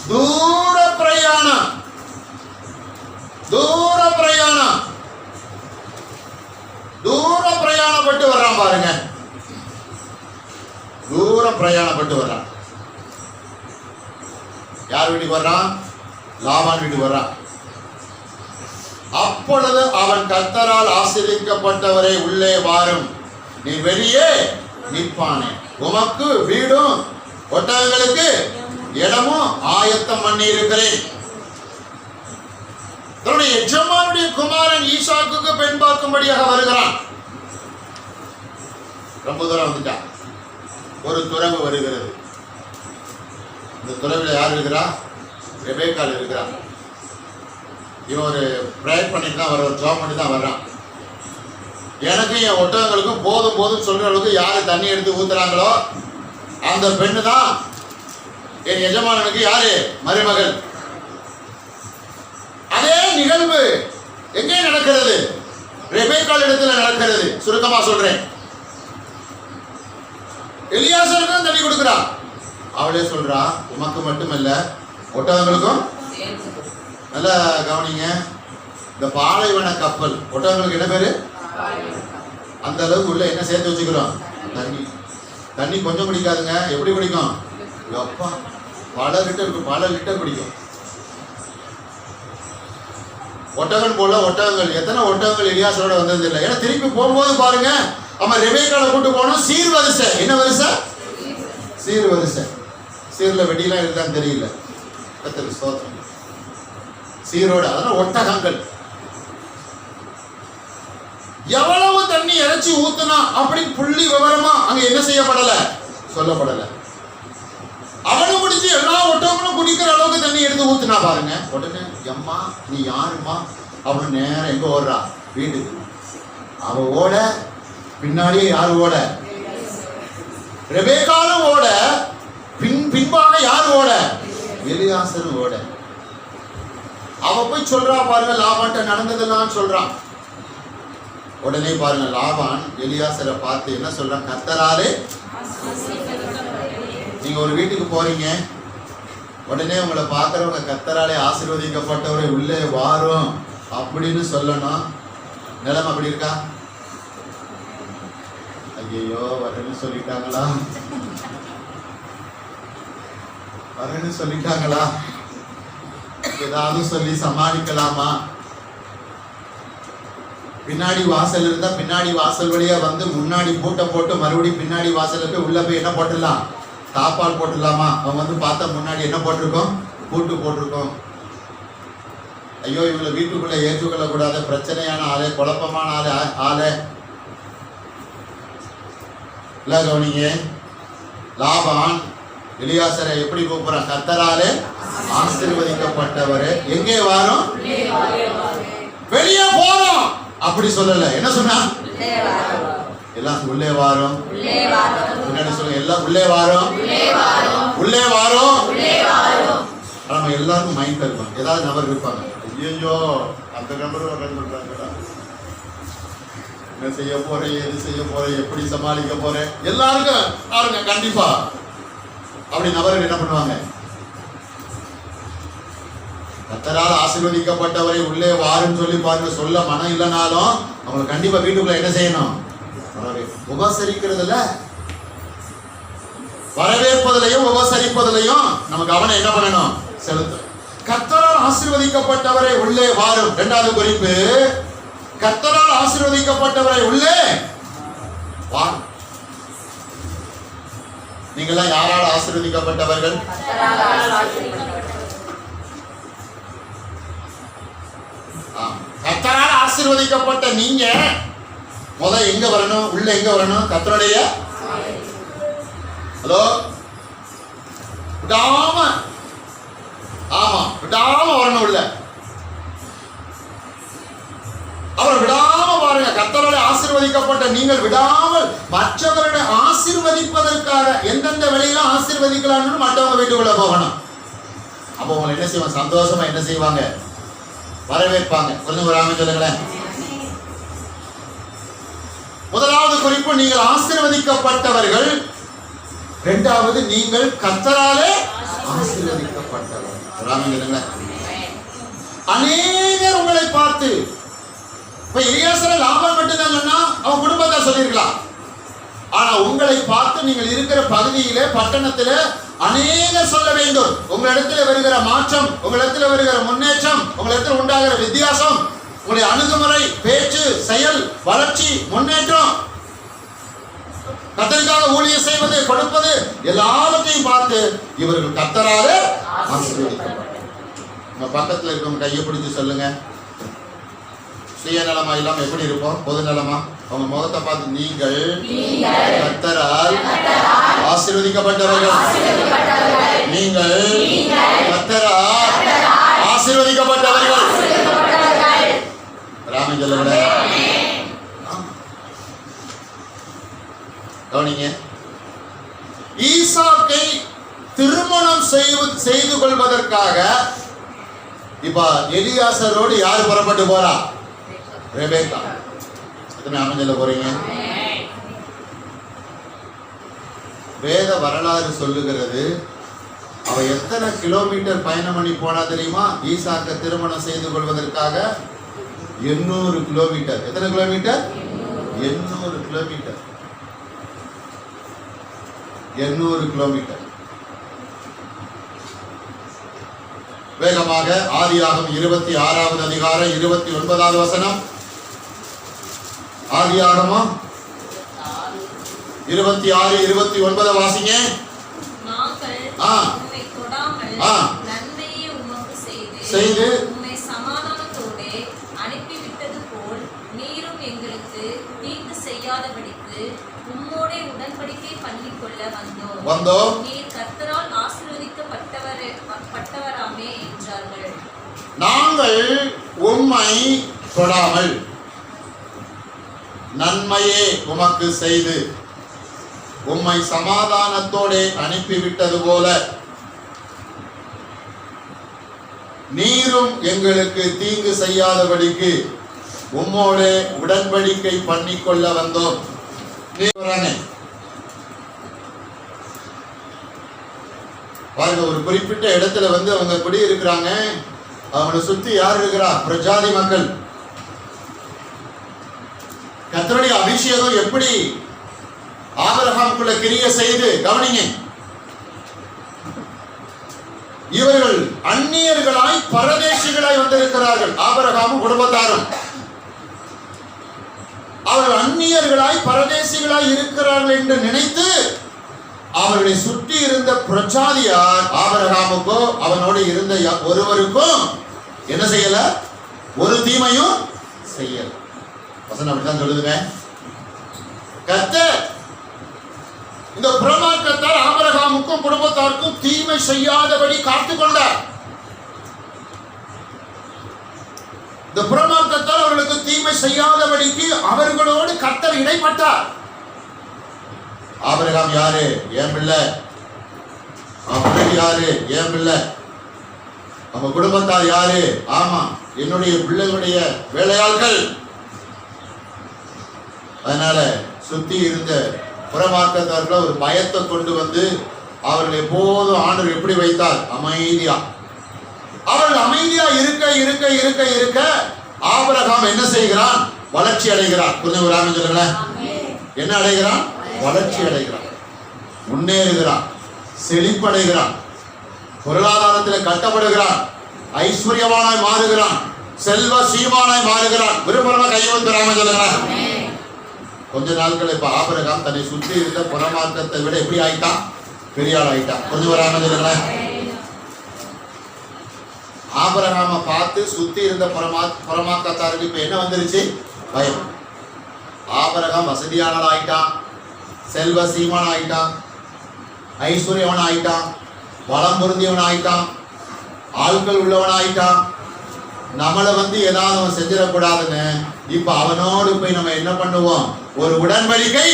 Speaker 1: தூர பிரயாணம், தூர பிரயாணப்பட்டு வர்றான். பாருங்க, தூர பிரயாணப்பட்டு வர்றான். யார் வீட்டுக்கு வர்றான்? லாபான் வீட்டுக்கு வர்றான். அப்பொழுது அவன் கர்த்தரால் ஆசீர்வதிக்கப்பட்டவரை உள்ளே வாரும், நீ வெளியே நிற்பானே, உமக்கு வீடும் ஒட்டகங்களுக்கு இடமும் ஆயத்தம் பண்ணி இருக்கிறேன். தன்னுடைய எஜமானுடைய குமாரன் ஈசாக்குக்கு பெண் பார்க்கும்படியாக வருகிறான். ரொம்ப தூரம் வந்துட்டான். ஒரு துறவு வருகிறது. இந்த துறவில் யார் இருக்கிறா? ரெபேக்காள் இருக்கிறான். இவன் ஒரு ப்ரேயர் பண்ணிட்டு தான் வர, ஒரு ஜாப் பண்ணி தான் வர்றான். எனக்கும் என் ஒட்டகங்களுக்கும் போதும் போதும் சொல்ற அளவுக்கு யாரு தண்ணி எடுத்து ஊத்துறாங்களோ அந்த பெண்ணு தான் என் எஜமானனுக்கு யாரு? மருமகள். அதே நிகழ்வு எங்கே நடக்கிறது? ரெபேக்காள் இடத்துல நடக்கிறது. சுருக்கமா சொல்றேன். எலியாசருக்கும் தண்ணி கொடுக்கிறா. அவளே சொல்றா, உமக்கு மட்டுமல்ல ஒட்டகங்களுக்கும். நல்லா கவனிங்க. இந்த பாலைவன கப்பல் ஒட்டகங்களுக்கு என்ன பேரு? அந்த அளவுக்கு உள்ள என்ன சேர்த்து வச்சுக்கிறோம்? தண்ணி. தண்ணி கொஞ்சம் குடிக்காதுங்க. எப்படி குடிக்கும்? அப்பா, பல லிட்டர் குடிக்கும். ஒட்டகம் போல ஒட்டகங்கள். எத்தனை ஒட்டகங்கள் எலியாசரோட வந்தது இல்லை. ஏன்னா திருப்பி போகும்போது பாருங்க, அவன் ரெபேக்காளை கூட்டு போனோம். சீர் வரிசை. என்ன வரிசை? சீர் வரிசை. சீர்ல வெடிலாம் இருக்கான்னு தெரியல. கர்த்தருக்கு ஸ்தோத்திரம். சீரோட, அதெல்லாம் ஒட்டகங்கள். எவ்வளவு தண்ணி இறைச்சி ஊத்துனா அப்படி புள்ளி விவரமா அங்க என்ன செய்யப்படல, சொல்லப்படல. அவனு குடிச்சு எல்லா ஒட்டகங்களும் குடிக்கிற அளவுக்கு தண்ணி எடுத்து ஊத்துனா பாருங்க. உடனே எம்மா நீ யாருமா அப்படின்னு நேரம் எங்க ஓடுறா? வீட்டுக்கு. அவ ஓட, பின்னாடியே யாரு ஓட? ரெபேக்காலும் ஓட, பின்பாக யாரு ஓட? எலியாசரும் ஓட. அவ போய் சொல்றா பாருங்க, லாபான்ட்ட நடந்ததெல்லாம் சொல்றான். உடனே பாருங்க, லாபான் எலியாசரை பார்த்து என்ன சொல்றான்? கர்த்தராலே. நீங்க ஒரு வீட்டுக்கு போறீங்க, உடனே உங்களை பார்க்கறவங்க கர்த்தராலே ஆசீர்வதிக்கப்பட்டவரை உள்ளே வாரும் அப்படின்னு சொல்லணும். நிலைமை அப்படி இருக்கா? ஐயோ வரேன்னு சொல்லிட்டாங்களா? வரேன்னு சொல்லிட்டாங்களா? ஏதாவது சொல்லி சமாளிக்கலாமா? பின்னாடி வாசல் இருந்தா பின்னாடி வாசல் வழியா வந்து முன்னாடி பூட்டை போட்டு மறுபடியும் பின்னாடி வாசல்ல போய் உள்ள போய் என்ன போட்டுடலாம்? தாப்பால் போட்டுடலாமா? அவன் வந்து பார்த்தா முன்னாடி என்ன போட்டிருக்கோம்? பூட்டு போட்டிருக்கோம். ஐயோ இவங்களை வீட்டுக்குள்ள ஏற்றுக்கொள்ள கூடாத பிரச்சனையான ஆளே, குழப்பமான ஆளே. இல்ல கவனிங்க, லாபான் எலியாசரை எப்படி கூப்பிடுறான்? கர்த்தராலே ஆசீர்வதிக்கப்பட்டவரே எங்கே வாரும்? வெளியே போறோம் அப்படி சொல்லல. என்ன சொன்னா? எல்லாம் உள்ளே வாரும். முன்னாடி சொல்லுங்க, எல்லாம் உள்ளே வாரும், உள்ளே வாரும். நம்ம எல்லாருக்கும் மைண்ட் இருக்கும். ஏதாவது நபர் இருப்பாங்க, ஐயோ அந்த நபர் சொல்றாங்கடா, என்ன செய்ய போறேன், எது செய்ய போறேன், எப்படி சமாளிக்க போறேன். எல்லாருக்கும் பாருங்க, கண்டிப்பா அப்படி நபர்கள் என்ன பண்ணுவாங்க? கர்த்தரால் ஆசீர்வதிக்கப்பட்டவரை உள்ளே வாருன்னு சொல்லி பாருங்க. சொல்ல மனம் இல்லைனாலும் அவங்க கண்டிப்பா வீட்டுக்குள்ள என்ன செய்யணும்? உபசரிக்கிறதுல, வரவேற்பதிலையும் உபசரிப்பதிலையும் நம்ம கவனம் என்ன பண்ணணும்? செலுத்தணும். கர்த்தரால் ஆசீர்வதிக்கப்பட்டவரை உள்ளே வாரும். இரண்டாவது குறிப்பு, கர்த்தரால் ஆசீர்வதிக்கப்பட்டவரை உள்ளே வாரும். நீங்களாம் யாரால் ஆசீர்வதிக்கப்பட்டவர்கள்? கர்த்தரால் ஆசீர்வதிக்கப்பட்ட நீங்க முதல் எங்க வரணும்? உள்ள எங்க வரணும்? கர்த்தருடைய. ஹலோ, விடாம, ஆமா விடாம வரணும் உள்ள. அவர் விடாம பாருங்க, கர்த்தரால் ஆசீர்வதிக்கப்பட்ட நீங்கள் விடாமல் மற்றவர்களை ஆசீர்வதிப்பதற்காக எந்தெந்த வழியில ஆசீர்வதிக்கலாம்னு மற்றவங்க வீட்டுக்குள்ள போகணும். அப்போ உங்களை என்ன செய்வாங்க? சந்தோஷமா என்ன செய்வாங்க? வரவேற்பாங்க. கொஞ்சம் ஒரு ஆமென் சொல்லுங்களேன். முதலாவது குறிப்பு, நீங்கள் ஆசீர்வதிக்கப்பட்டவர்கள். இரண்டாவது, நீங்கள் கர்த்தராலே ஆசீர்வதிக்கப்பட்டவர்கள். ஒரு ஆமென் சொல்லுங்களேன். அநேகர் உங்களை பார்த்து, இப்ப எலியாசரை லாபான் மட்டும்தான் சொன்னா அவன் குடும்பத்தை சொல்லிருக்கலாம். ஆனா உங்களை பார்த்து நீங்கள் இருக்கிற பகுதியிலே, பட்டணத்திலே அநேகர் சொல்ல வேண்டும். உங்களிடத்தில் வருகிற மாற்றம், உங்களிடத்தில் வருகிற முன்னேற்றம், உங்களிடத்தில் உண்டாகிற வித்தியாசம், உங்களுடைய அணுகுமுறை, பேச்சு, செயல், வளர்ச்சி, முன்னேற்றம், கர்த்தருக்காக ஊழியம் செய்வது, கொடுப்பது, எல்லாவற்றையும் பார்த்து இவர்கள் கர்த்தராலே ஆசீர்வதிக்கப்பட்டவர்கள். உங்க பக்கத்துல இருக்கவங்க கையை பிடிச்சு சொல்லுங்க, சுயநலமா இல்லாம எப்படி இருப்போம்? பொது நலமா. அவங்க முகத்தை பார்த்து நீங்கள் கர்த்தரால் ஆசீர்வதிக்கப்பட்டவர்கள், நீங்கள் கர்த்தரால் ஆசீர்வதிக்கப்பட்டவர்கள். ராமன் சொல்லவில்ல? கவனிங்க, ஈசாக்கை திருமணம் செய்து கொள்வதற்காக இப்ப எலியாசரோடு யார் புறப்பட்டு போறா? ரெபேக்கா. எத்தனை அமைஞ்சல போறீங்க? வேத வரலாறு சொல்லுகிறது, அவ எத்தனை கிலோமீட்டர் பயணம் பண்ணி போனா தெரியுமா? ஈசாக்க திருமணம் செய்து கொள்வதற்காக 800 கிலோமீட்டர். எத்தனை கிலோமீட்டர்? 800 கிலோமீட்டர். 800 கிலோமீட்டர். வேகமாக ஆதியாகமம் 26வது அதிகாரம் 29வது வசனம். ஆதியாகமம் 26, 29 வாசிங்க.
Speaker 2: நாங்கள் உம்மை தொடாமல் நன்மையை உமக்கு செய்து உம்மை சமாதானத்தோடே அனுப்பிவிட்டது போல் நீரும் எங்களுக்கு தீங்கு செய்யாதபடிக்கு உம்மோடே உடன்படிக்கை பண்ணிக்கொள்ள வந்தோம். நீர் கர்த்தரால் ஆசீர்வதிக்கப்பட்டவராமே என்றார்கள்.
Speaker 1: நாங்கள் உம்மை தொடாமல் நன்மையே உமக்கு செய்து உம்மை சமாதானத்தோடே அனுப்பிவிட்டது போல நீரும் எங்களுக்கு தீங்கு செய்யாதபடிக்கு உம்மோடு உடன்படிக்கை பண்ணிக்கொள்ள வந்தோம். பாருங்க, ஒரு குறிப்பிட்ட இடத்துல அவங்க குடி இருக்கிறாங்க. அவங்களை சுத்தி யார் இருக்கிறா? பிரஜாதி மக்கள். கர்த்தருடைய அபிஷேகம் எப்படி ஆபிரகாமுக்குள்ள கிரியை செய்து கவனிங்க. இவர்கள் அந்நியர்களாய் பரதேசிகளாய் வந்திருக்கிறார்கள். ஆபிரகாமும் குடும்பத்தாரும் அவர்கள் அந்நியர்களாய் பரதேசிகளாய் இருக்கிறார்கள் என்று நினைத்து அவர்களை சுற்றி இருந்த பிரஜாதியார் ஆபிரகாமுக்கோ அவனோடு இருந்த ஒருவருக்கும் என்ன செய்யல? ஒரு தீமையும் செய்யல. வசனம் அப்படித்தான் சொல்லுதுங்க. கர்த்தர் இந்த புறமார்க்கத்தார் ஆபிரகாமுக்கும் குடும்பத்தாருக்கும் தீமை செய்யாதபடி காத்துக் கொண்டார். இந்த புறமார்க்கத்தார் அவர்களுக்கு தீமை செய்யாதபடிக்கு அவர்களோடு கர்த்தர் இடைப்பட்டார். ஆபிரகாம் யாரு? ஏன் பிள்ளை. அவன் யாரு? ஏன் பிள்ளை. அவங்க குடும்பத்தார் யாரு? ஆமா, என்னுடைய பிள்ளைகளுடைய வேலையாட்கள். அதனால சுத்தி இருந்த புறமார்க்கத்தார்கள் ஒரு பயத்தை கொண்டு வந்து அவர்கள் எப்போதும் ஆண்டவர் எப்படி வைத்தார்? அமைதியா. அவர்கள் அமைதியா இருக்க இருக்க இருக்க இருக்க ஆபிரகாம் என்ன செய்கிறான்? வளர்ச்சி அடைகிறான். புரிஞ்சுக்கிறான்னு சொல்லுங்களேன். என்ன அடைகிறான்? வளர்ச்சி அடைகிறான், முன்னேறுகிறான், செழிப்படைகிறான், பொருளாதாரத்தில் கட்டப்படுகிறான், ஐஸ்வர்யவானாய் மாறுகிறான், செல்வ சீமானாய் மாறுகிறான். விரும்புறவங்க கையெழுத்துறாம சொல்லுகிறான். கொஞ்ச நாட்கள் இப்ப ஆபிரகாம் தன்னை சுற்றி இருந்த புறமார்க்கத்தை விட எப்படி ஆயிட்டான்? பெரிய ஆள் ஆயிட்டான். கொஞ்சம் வராம சொல்லுங்களேன். ஆபிரகாம பார்த்து சுத்தி இருந்த புறமார்க்கத்தாருக்கு இப்ப என்ன வந்துருச்சு? பயம். ஆபிரகாம் வசதியான ஆயிட்டான், செல்வ சீமான் ஆயிட்டான், ஐஸ்வர்யவன் ஆயிட்டான், வளம் பொருந்தியவன் ஆயிட்டான், ஆட்கள் உள்ளவன் ஆயிட்டான். நம்மளை ஏதாவது அவன் செஞ்சிடக்கூடாதுன்னு இப்ப அவனோடு போய் நம்ம என்ன பண்ணுவோம்? ஒரு உடன்படிக்கை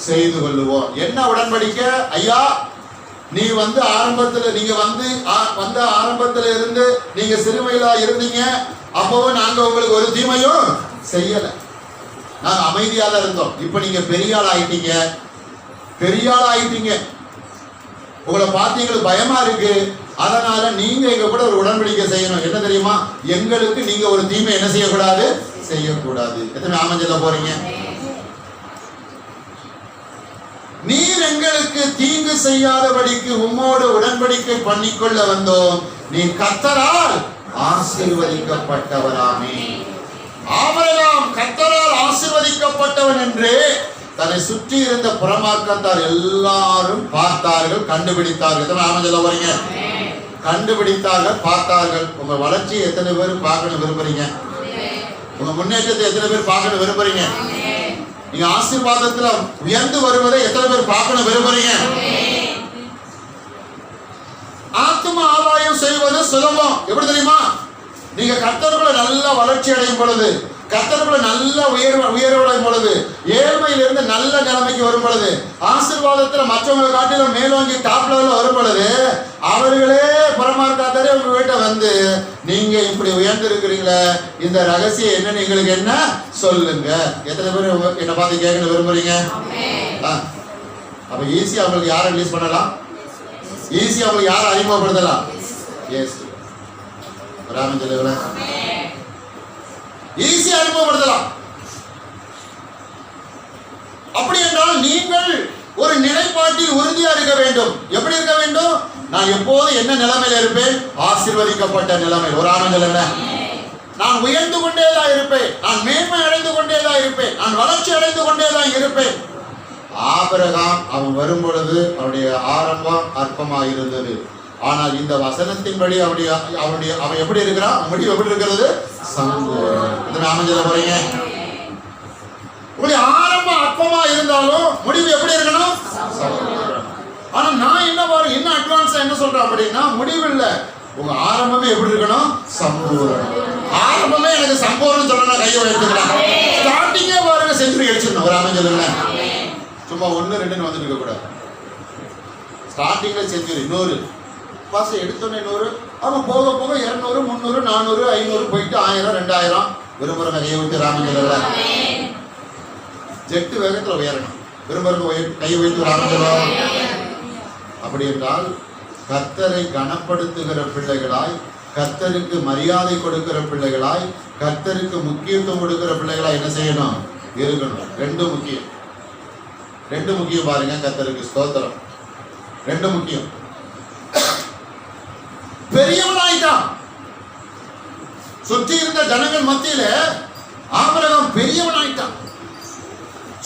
Speaker 1: செய்து கொள்ளுவோம். என்ன உடன்படிக்கை? ஐயா, நீ ஆரம்பத்துல நீங்க ஆரம்பத்துல இருந்து நீங்க சிறுமையிலா இருந்தீங்க. அப்பவும் நாங்க உங்களுக்கு ஒரு தீமையும் செய்யல. நாங்க அமைதியா தான் இருந்தோம். இப்ப நீங்க பெரிய ஆள் ஆயிட்டீங்க. உங்களை பார்த்து எங்களுக்கு பயமா இருக்கு. அதனால நீங்க எங்க கூட ஒரு உடன்படிக்கை செய்யணும். என்ன தெரியுமா? எங்களுக்கு நீங்க ஒரு தீமை என்ன செய்யக்கூடாது? செய்யக்கூடாது. எத்தனை ஆமஞ்சல போறீங்க? நீர் எங்களுக்கு தீங்கு செய்யாதபடிக்கு உம்மோடு உடன்படிக்கை பண்ணிக்கொள்ள வந்தோம். நீ கர்த்தரால் ஆசீர்வதிக்கப்பட்டவராமே. ஆபிரகாம் கர்த்தரால் ஆசீர்வதிக்கப்பட்டவன் என்று தன்னை சுற்றி இருந்த புறமார்க்கத்தார் எல்லாரும் பார்த்தார்கள், கண்டுபிடித்தார்கள். எத்தனை ஆமஞ்சல போறீங்க? கண்டுபிடித்தார்கள், பார்த்தார்கள். உங்க வளர்ச்சி எத்தனை பேர் பார்க்கணும் விரும்புறீங்க? உங்க முன்னேற்றத்தை எத்தனை பேர் பார்க்கணும் விரும்புறீங்க? நீங்க ஆசீர்வாதத்துல உயர்ந்து வருவதை எத்தனை பேர் பார்க்கணும் விரும்புறீங்க? ஆத்தும ஆதாயம் செய்வது சுலபம். எப்படி தெரியுமா? நீங்க கர்த்தருக்குள்ள நல்ல வளர்ச்சி அடையும் பொழுது, கர்த்தருக்குள்ள நல்ல உயர்வடையும் பொழுது, ஏழ்மையிலிருந்து நல்ல நிலைமைக்கு வரும் பொழுது, ஆசீர்வாதத்துல மற்றவங்க காட்டிலும் மேலோங்கி டாப் லெவல்ல வரும் பொழுது, அவர்களே பரமார்க்காத்தாரே உங்க வீட்டை வந்து நீங்க இப்படி உயர்ந்து இருக்கிறீங்களே, இந்த ரகசியம் என்னன்னு எங்களுக்கு என்ன சொல்லுங்க. எத்தனை பேர் என்ன பார்த்து கேட்கணும் விரும்புறீங்க? அப்ப ஈஸியா அவங்களுக்கு யாரை ரிலீஸ் பண்ணலாம்? ஈஸியா அவங்களுக்கு யாரை அறிமுகப்படுத்தலாம்? எஸ் ஈஸியா அறிமுகப்படுத்தலாம். அப்படி என்றால் நீங்கள் ஒரு நிலைப்பாட்டில் உறுதியா இருக்க வேண்டும். எப்படி இருக்க வேண்டும்? நான் எப்போது என்ன நிலைமையில இருப்பேன்? ஆசீர்வதிக்கப்பட்ட நிலைமை. ஒரு ஆனந்தம். நான் உயர்ந்து கொண்டேதான் இருப்பேன், நான் மேன்மை அடைந்து கொண்டேதான் இருப்பேன், நான் வளர்ச்சி அடைந்து கொண்டேதான் இருப்பேன். ஆபிரகாம் அவன் வரும் பொழுது அவனுடைய ஆரம்பம் அற்பமாக இருந்தது. ஆனால் இந்த வசனத்தின்படி அவன் எப்படி இருக்கிறான்? முடிவு எப்படி இருக்கிறது? அமைஞ்சத போறீங்க. உங்களுடைய ஆரம்பம் அற்பமா இருந்தாலும் முடிவு எப்படி இருக்கணும்? ஆனா நான் என்ன அட்வான்ஸா என்ன சொல்றேன் அப்படின்னா, முடிவு இல்ல, உங்க ஆரம்பமே எப்படி இருக்கணும்? சம்பூர்ணம். ஆரம்பமே எனக்கு சம்பூர்ணம் சொல்லணும். கையை எடுத்துக்கலாம். ஸ்டார்டிங்கே பாருங்க செஞ்சுரி அடிச்சிடணும். ஒரு அமைஞ்சதுங்க சும்மா 1 2 வந்துட்டு இருக்க கூடாது. ஸ்டார்டிங்ல செஞ்சுரி 100 பாஸ் எடுத்தோன்னே 100, அவன் போக போக 200 300 400 500 போயிட்டு 1000 2000 விரும்புறவங்க கையை வைத்து ராமஞ்சல ஜெட்டு வேகத்தில் உயரணும். விரும்புறவங்க கையை வைத்து ராமஞ்சலா. அப்படி என்றால் கர்த்தரை கனப்படுத்துகிற பிள்ளைகளாய், கர்த்தருக்கு மரியாதை கொடுக்கிற பிள்ளைகளாய், கர்த்தருக்கு முக்கியத்துவம் கொடுக்கிற பிள்ளைகளாய் என்ன செய்யணும்? இருக்கணும். ரெண்டு முக்கியம் பாருங்க. கர்த்தருக்கு ஸ்தோத்திரம். 2 முக்கியம். பெரியவனாயிட்டான். சுற்றி இருந்த ஜனங்கள் மத்தியில ஆபிரகாம் பெரியவனாயிட்டான்.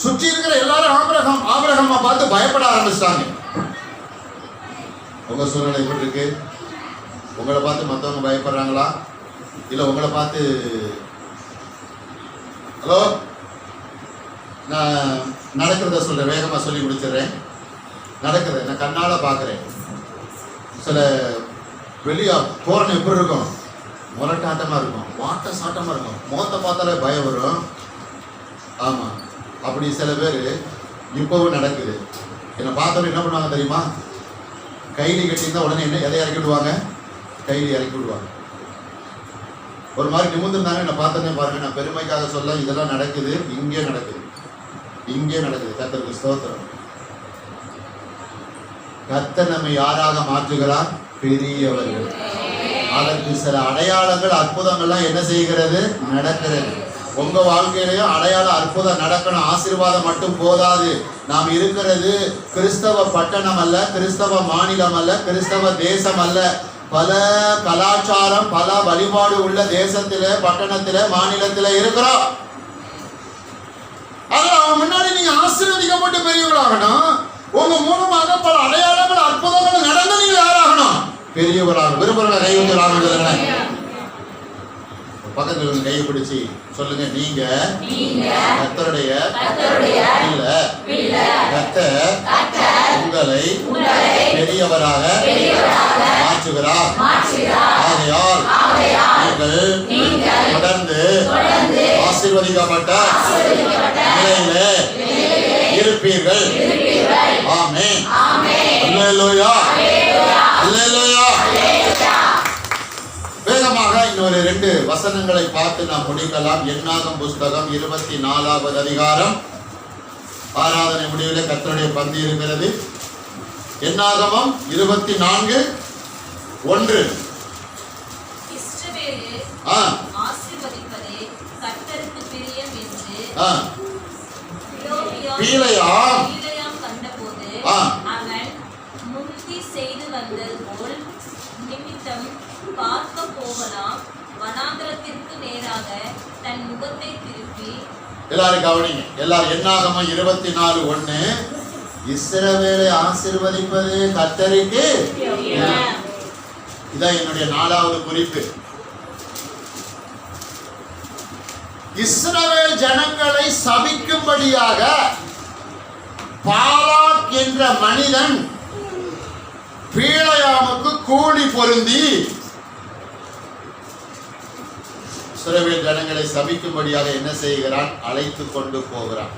Speaker 1: சுற்றி இருக்கிற எல்லாரும் ஆபிரகாமை பார்த்து பயப்பட ஆரம்பிச்சிட்டாங்க. உங்க சூழ்நிலை எப்படி இருக்கு? உங்களை பார்த்து மற்றவங்க பயப்படுறாங்களா? இல்ல உங்களை பார்த்து ஹலோ நான் நடக்கிறத சொல்றேன், வேகமா சொல்லி முடிச்சிடுறேன். நடக்கிறத நான் கண்ணால பாக்குறேன். சில வெளியா தோரணை எப்படி இருக்கும்? முரட்டாட்டமா இருக்கும், வாட்ட சாட்டமா இருக்கும், முகத்தை பார்த்தாலே பயம் வரும். ஆமா, அப்படி சில பேர் இப்பவும் நடக்குது. என்னை பார்த்தவங்க என்ன பண்ணுவாங்க தெரியுமா? கைலி கட்டியிருந்தா உடனே என்ன எதை இறக்கி விடுவாங்க? கைலி இறக்கி விடுவாங்க. ஒரு மாதிரி நிமிர்ந்துருந்தாங்க. என்னை பார்த்தோன்னே பாருங்க, நான் பெருமைக்காக சொல்ல, இதெல்லாம் நடக்குது, இங்கே நடக்குது. கர்த்தருக்கு ஸ்தோத்திரம். கர்த்தர் நம்மை யாராக மாற்றுகிறார்? பெரியவர்கள். அதற்கு சில அடையாளங்கள் அற்புதங்கள்லாம் என்ன செய்கிறது? நடக்கிறது. உங்க வாழ்க்கையிலையும் அடையாளம் அற்புதம் நடக்கணும். ஆசீர்வாதம் மட்டும் போதாது. நாம் இருக்கிறது கிறிஸ்தவ பட்டணம் அல்ல, கிறிஸ்தவ மாநிலம் அல்ல, கிறிஸ்தவ தேசம் அல்ல. பல கலாச்சாரம், பல வழிபாடு உள்ள தேசத்தில, பட்டணத்தில, மாநிலத்தில இருக்கிறோம். அவன் முன்னாடி நீங்க ஆசீர்வதிக்கப்பட்டு பெரியவர்களாகணும். உங்க மூலமாக பல அடையாளங்கள் அற்புதங்கள் நடந்து நீங்க யாராகணும்? பெரியவராக. விரும்புகிற கை வந்து பக்கத்துல கையை பிடிச்சி சொல்லுங்க, நீங்க கர்த்தருடைய இல்ல, கர்த்தர் உங்களை பெரியவராக மாற்றுகிறார். ஆகையால் நீங்கள் தொடர்ந்து ஆசீர்வதிக்கப்பட்ட நிலையிலே இருப்பீர்கள். ஆமென். அல்லேலூயா. அல்லேலூயா. வேகமாக இன்னொரு 2 வசனங்களை பார்த்து நாம் முடிக்கலாம். என்னாகும் புஸ்தகம் 24வது அதிகாரம். ஆராதனை முடிவிலே கர்த்தருடைய பந்தி இருக்கிறது. என்னாகமம் 24:1.
Speaker 2: இஸ்ரவேலை ஆசீர்வதிப்பதே கர்த்தருக்கு பிரியம் என்று பிலேயாம் கண்டபோது அவன் முந்தி செய்து வந்தது போல் நிமித்தம் பார்க்க போகலாம் வனாந்திரத்திற்கு நேராக தன் முகத்தை திருப்பி.
Speaker 1: எல்லாரும் கவனிங்க. எல்லாரும் என்னாகமம் 24:1. இஸ்ரவேலை ஆசீர்வதிப்பது கர்த்தருக்கு. இதான் என்னுடைய 4வது குறிப்பு. இஸ்ரவேல் ஜனங்களை சபிக்கும்படியாக பாலாக் என்ற மனிதன் பீலையாமுக்கு கூலி பொருந்தி இஸ்ரவேல் ஜனங்களை சபிக்கும்படியாக என்ன செய்கிறான்? அழைத்து கொண்டு போகிறான்.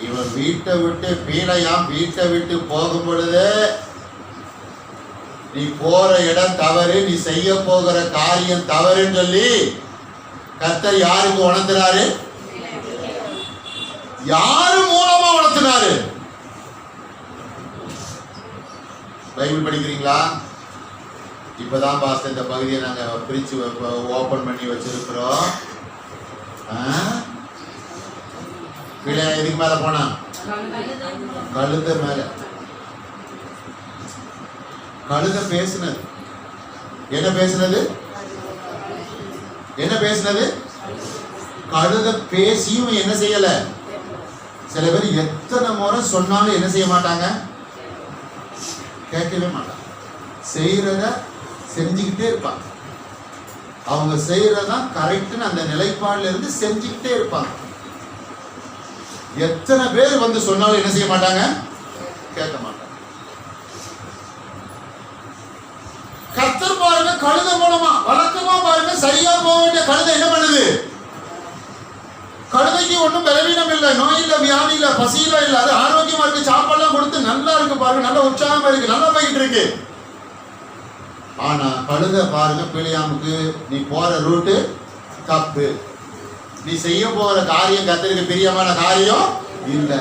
Speaker 1: இவன் வீட்டை விட்டு பீலையாம் வீட்டை விட்டு போகும் பொழுது, நீ போற இடம் தவறு, நீ செய்ய போகிற காரியம் தவறுன்னு சொல்லி கர்த்தர் யாருக்கு உணர்த்துறாரு? யாரு மூலமா உணர்த்தினாரு? பைபிள் படிக்கிறீங்களா? இப்பதான் பாஸ்டர் இந்த பகுதியை நாங்க பிரிச்சு ஓபன் பண்ணி வச்சிருக்கிறோம். கீழே எதுக்கு மேல போனா? கழுத மேல. கழுத பேசுனது என்ன பேசுனது? என்ன பேசுனது? கழுத பேசியும் என்ன செய்யல? சில பேர் எத்தனை முறை சொன்னாலும் என்ன செய்ய மாட்டாங்க? கேட்கவே மாட்டாங்க. செய்யறத செஞ்சுக்கிட்டே இருப்பாங்க. அவங்க செய்யறதான் கரெக்ட்னு அந்த நிலைப்பாடுல இருந்து செஞ்சுக்கிட்டே இருப்பாங்க. எத்தனை பேர் வந்து சொன்னாலும் என்ன செய்ய மாட்டாங்க? கேட்க மாட்டாங்க. கர்த்தர் பாருங்க, கழுத மூலமா வழக்கமா பாருங்க, சரியா போக வேண்டிய கழுதை என்ன பண்ணுது? கழுதைக்கு ஒன்றும் பலவீனம் இல்லை, நோய் இல்லை, வியாதி இல்லை, பசியில இல்லை, அது ஆரோக்கியமா இருக்கு, சாப்பாடுலாம் கொடுத்து நல்லா இருக்கு பாருங்க, நல்ல உற்சாகமா இருக்கு, நல்லா போய்கிட்டு இருக்கு. ஆனா கழுத பாருங்க, பிழையாமுக்கு நீ போற ரூட்டு தப்பு, நீ செய்ய போற காரியம் கர்த்தருக்கு பிரியமான காரியம் இல்ல.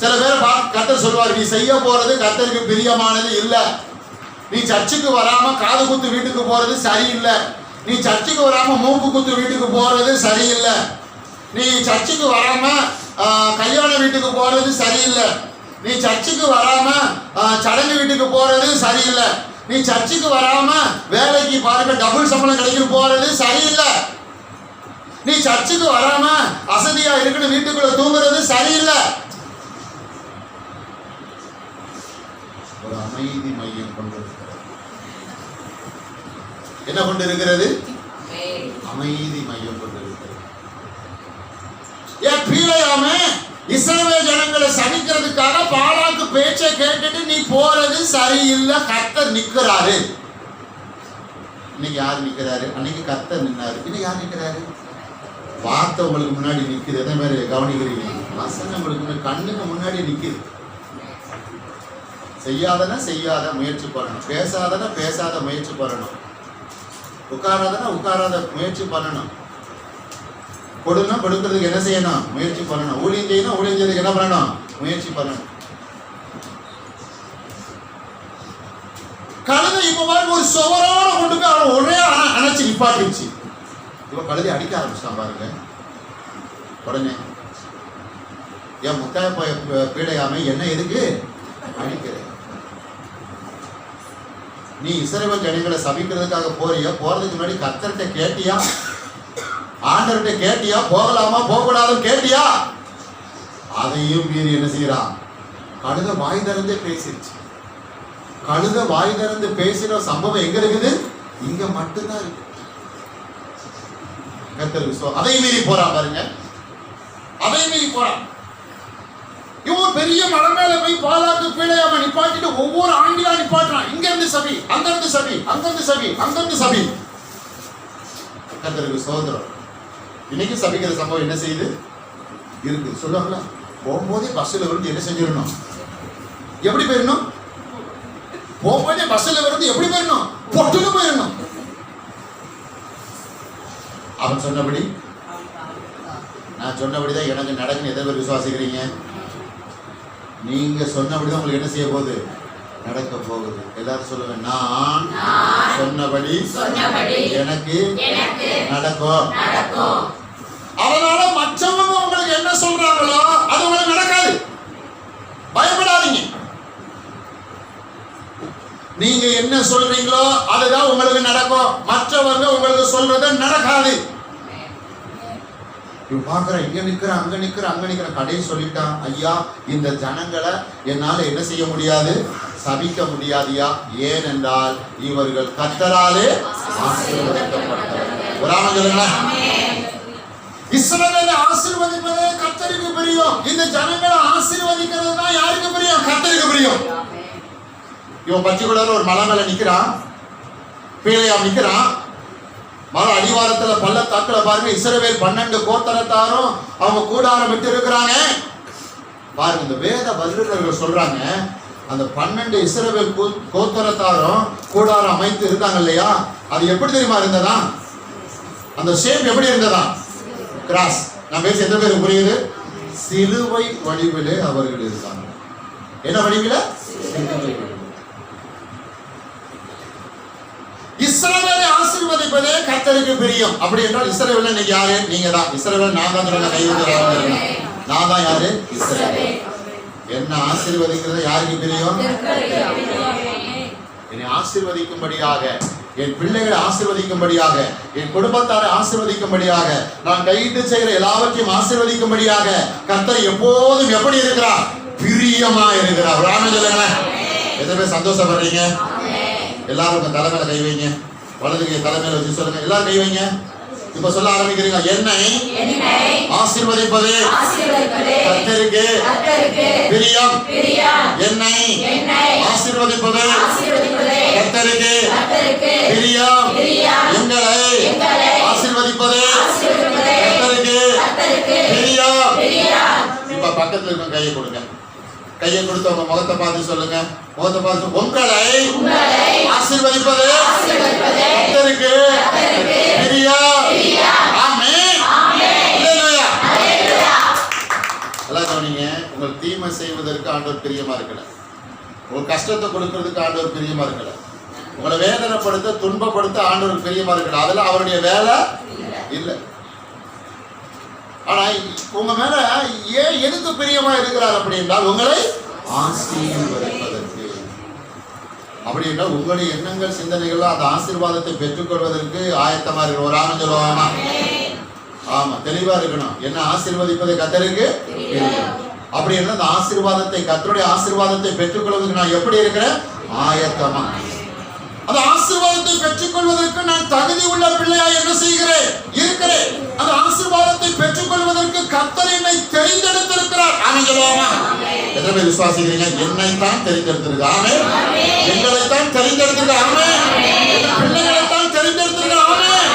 Speaker 1: சில பேரை கர்த்தர் சொல்வார், நீ செய்ய போறது கர்த்தருக்கு பிரியமானது இல்ல. நீ சர்ச்சுக்கு வராம காது குத்து வீட்டுக்கு போறது சரியில்லை. நீ சர்ச்சுக்கு வராம மூக்கு குத்து வீட்டுக்கு போறது சரியில்லை. நீ சர்ச்சுக்கு வராம கல்யாண வீட்டுக்கு போறது சரியில்லை. நீ சர்ச்சுக்கு வராம சடங்கு வீட்டுக்கு போறது சரியில்லை. நீ சர்ச்சுக்கு வராம வேலைக்கு பாருங்க டபுள் சம்பளம் கிடைக்கிற போறது சரியில்லை. நீ சர்ச்சுக்கு வராம அசதியா இருக்குன்னு வீட்டுக்குள்ள தூங்குறது சரியில்லை. ஒரு அமைதி மையம் கொண்டிருக்கிறது. என்ன கொண்டு இருக்கிறது? அமைதி மையம் கொண்டிருக்கிறது. ஏன் பிழையாம இஸ்ரவேல் ஜனங்களை சபிக்கிறதுக்காக பாலாக்கு பேச்சை கேட்டுட்டு நீ போறது சரியில்லை. கர்த்தர் நிக்கிறாரு. இன்னைக்கு யார் நிக்கிறாரு? அன்னைக்கு கர்த்தர் நின்னாரு. இன்னைக்கு யார் நிக்கிறாரு? வார்த்தை உங்களுக்கு முன்னாடி நிக்குது. எதை மாதிரி கவனிக்கிறீங்க? வசனம் உங்களுக்கு கண்ணுக்கு முன்னாடி நிக்குது. செய்யாதனா செய்யாத முயற்சி பண்ணணும், பேசாதனா பேசாத முயற்சி பண்ணணும், உட்காராதனா உட்காராத முயற்சி பண்ணணும், கொடுக்கணும் கொடுக்கறதுக்கு என்ன செய்யணும்? முயற்சி பண்ணணும், ஊழியம் செய்யணும் ஊழியம் செய்யறதுக்கு என்ன பண்ணணும்? முயற்சி பண்ணணும். கழுதை இப்ப பாருங்க ஒரு சுவரோட கொண்டு போய் அவனை ஒரே அணைச்சு நிப்பாட்டிச்சு. இப்ப கழுதை அடிக்க ஆரம்பிச்சான் பாருங்க. உடனே என் முத்தாய பீடையாம என்ன எதுக்கு அடிக்கிற? நீ இஸ்ரவேல் ஜனங்களை சபிக்கிறதுக்காக போறியா? போறதுக்கு முன்னாடி கர்த்தர்கிட்ட கேட்டியா? ஆண்டவர்கிட்ட கேட்டியா? போகலாமா போகக்கூடாதுன்னு கேட்டியா? அதையும் மீறி என்ன செய்யறான்? கழுத வாய் திறந்தே பேசிருச்சு. கழுத வாய் திறந்து பேசின சம்பவம் எங்க இருக்குது? இங்க மட்டும்தான் இருக்கு. கர்த்தருக்கு அதை மீறி போறான் பாருங்க, அதை மீறி போறான். இவன் பெரிய மலை மேல போய் பாலாக்கு பீழையாம நிப்பாட்டிட்டு ஒவ்வொரு ஆண்டிலா நிப்பாட்டுறான். இங்க இருந்து சபி, அங்க இருந்து சபி, அங்க இருந்து சபி, அங்க இருந்து சபி. கர்த்தருக்கு சோதரம். இன்னைக்கு சபிக்கிற சம்பவம் என்ன செய்யுது? இருக்கு. சொல்லுவாங்களா? போகும்போதே பஸ்ல விருந்து என்ன செஞ்சிடணும்? எப்படி போயிடணும்? போகும்போதே பஸ்ல விருந்து எப்படி போயிடணும்? பொட்டுன்னு போயிடணும். அவன் சொன்னபடி நான் சொன்னபடிதான் எனக்கு நடக்குன்னு எதை பேர் விசுவாசிக்கிறீங்க? நீங்க சொன்னபடிதான் உங்களுக்கு என்ன செய்ய போகுது? நடக்க போகுது. எல்லாரும் சொல்லுங்க, நான் சொன்னபடி எனக்கு நடக்கும். அதனால மற்றவங்க உங்களுக்கு என்ன சொல்றாங்களோ அது உங்களுக்கு நடக்காது. பயப்படாதீங்க. நீங்க என்ன சொல்றீங்களோ அதுதான் உங்களுக்கு நடக்கும். மற்றவங்க உங்களுக்கு சொல்றது நடக்காது. பாக்குறேன், இங்க நிக்கிற அங்க நிக்கிற அங்க நிக்கிற கடையை சொல்லிட்டான். ஐயா, இந்த ஜனங்களை என்னால என்ன செய்ய முடியாது? சபிக்க முடியாதியா? ஏனென்றால் இவர்கள் கர்த்தராலே ஆசீர்வதிக்கப்பட்டவர்கள். ஒரு ஆமென் சொல்லுங்களேன். இஸ்ரவேலை ஆசீர்வதிப்பதே கர்த்தருக்கு பிரியம். இந்த ஜனங்களை ஆசீர்வதிக்கிறது தான் யாருக்கு பிரியம்? கர்த்தருக்கு பிரியம். இவன் பர்டிகுலர் ஒரு மலை மேல நிக்கிறான், பீலையாம் நிக்கிறான். மலை அடிவாரத்துல பள்ளத்தாக்குல பாருங்க, இஸ்ரவேல் 12 கோத்திரத்தாரும் அவங்க கூடாரம் விட்டு இருக்கிறாங்க பாருங்க. இந்த வேத வல்லுநர்கள் சொல்றாங்க, அந்த 12 இஸ்ரவேல் கோத்திரத்தாரும் கூடாரம் அமைத்து இருந்தாங்க இல்லையா, அது எப்படி தெரியுமா இருந்ததா? அந்த ஷேப் எப்படி இருந்ததா? கிராஸ். நான் பேச எத்தனை பேருக்கு புரியுது? சிலுவை வடிவிலே அவர்கள் இருந்தாங்க. என்ன வடிவில? இஸ்ரவேலை ஆசீர்வதிப்பதே கர்த்தருக்கு பிரியம். அப்படி என்றால் இஸ்ரவேல் நீங்க யாரு? நீங்க தான். இஸ்ரவேல் நான் தான் சொல்லுங்க, கை ஊத்துறாங்க. நான் தான் யாரு? இஸ்ரவேல். என்ன ஆசீர்வதிக்கிறது யாருக்கு பிரியம்? என்னை ஆசீர்வதிக்கும்படியாக, என் பிள்ளைகளை ஆசீர்வதிக்கும்படியாக, என் குடும்பத்தாரை ஆசீர்வதிக்கும்படியாக, நான் கையிட்டு செய்கிற எல்லாவற்றையும் ஆசீர்வதிக்கும்படியாக கர்த்தர் எப்போதும் எப்படி இருக்கிறார்? பிரியமா இருக்கிறார். ஒரு ஆமென் சொல்லுங்களேன். எத்தனை பேர் சந்தோஷப்படுறீங்க? எல்லாரும் உங்க தலைமையில கை வைங்க. வலது கை தலைமையில வச்சு சொல்லுங்க. எல்லாரும் கை வைங்க. இப்ப சொல்ல ஆரம்பிக்கிறீங்க. என்னை ஆசீர்வதிப்பது கர்த்தருக்கு பிரியம். என்னை ஆசீர்வதிப்பது கர்த்தருக்கு பிரியம். எங்களை ஆசீர்வதிப்பது கர்த்தருக்கு பிரியம். இப்ப பக்கத்துல இருக்க கையை கொடுங்க. கையை கொடுத்து உங்க முகத்தை பார்த்து சொல்லுங்க. முகத்தை பார்த்து, உங்களை ஆசீர்வதிப்பது கர்த்தருக்கு பிரியம். ஆமென். அல்லேலூயா. எல்லாம் கவனிங்க. உங்கள் தீமை செய்வதற்கு ஆண்டவர் பிரியமா இருக்கல. உங்க கஷ்டத்தை கொடுக்கிறதுக்கு ஆண்டவர் பிரியமா இருக்கல. உங்களை வேதனைப்படுத்த, துன்பப்படுத்த ஆண்டவர் பிரியமா இருக்கல. அதெல்லாம் அவருடைய வேலை இல்லை. ஆனா உங்க மேல ஏன் எதுக்கு பிரியமா இருக்கிறார் அப்படி என்றால் உங்களை ஆசீர்வதிப்பதற்கு. அப்படி என்றால் உங்களுடைய எண்ணங்கள், சிந்தனைகள் அந்த ஆசீர்வாதத்தை பெற்றுக்கொள்வதற்கு ஆயத்தமா இருக்கிற ஒரு ஆமென் சொல்லுவாங்க. ஆமா, தெளிவா இருக்கணும். என்ன ஆசீர்வதிப்பதை கர்த்தருக்கு அப்படி என்றால் அந்த ஆசீர்வாதத்தை, கர்த்தருடைய ஆசீர்வாதத்தை பெற்றுக்கொள்வதற்கு நான் எப்படி இருக்கிறேன்? ஆயத்தமா. அந்த ஆசீர்வாதத்தை பெற்றுக்கொள்வதற்கு நான் தகுதி உள்ள பிள்ளையா என்ன செய்கிறேன்? இருக்கிறேன். அந்த ஆசீர்வாதத்தை பெற்றுக்கொள்வதற்கு கர்த்தர் என்னை தெரிந்தெடுத்திருக்கிறார். ஆமென் சொல்லுவாங்க. எத்தனை பேர் விசுவாசிக்கிறீங்க? என்னை தான் தெரிந்தெடுத்திருக்கிறார். ஆமென். எங்களை தான் தெரிந்தெடுத்திருக்கிறார். ஆமென். எங்கள் பிள்ளைகளை தான் தெரிந்தெடுத்திருக்கிறார். ஆமென்.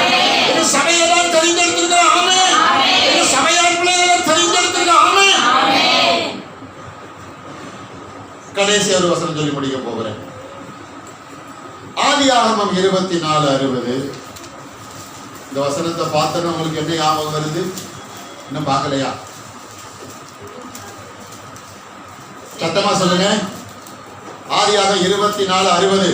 Speaker 1: எங்கள் சபையை தான் தெரிந்தெடுத்திருக்கிறார். ஆமென். எங்கள் சபையார் பிள்ளைகளை தெரிந்தெடுத்திருக்கிறார். ஆமென். கடைசி ஒரு வசனம் சொல்லி முடிக்க போகிறேன். ஆதியாகமம் 24:60. இந்த வசனத்தை பார்த்தோன்னா உங்களுக்கு என்ன ஞாபகம் வருது? இன்னும் பார்க்கலையா? சத்தமா சொல்லுங்க. ஆதியாகமம் 24:60.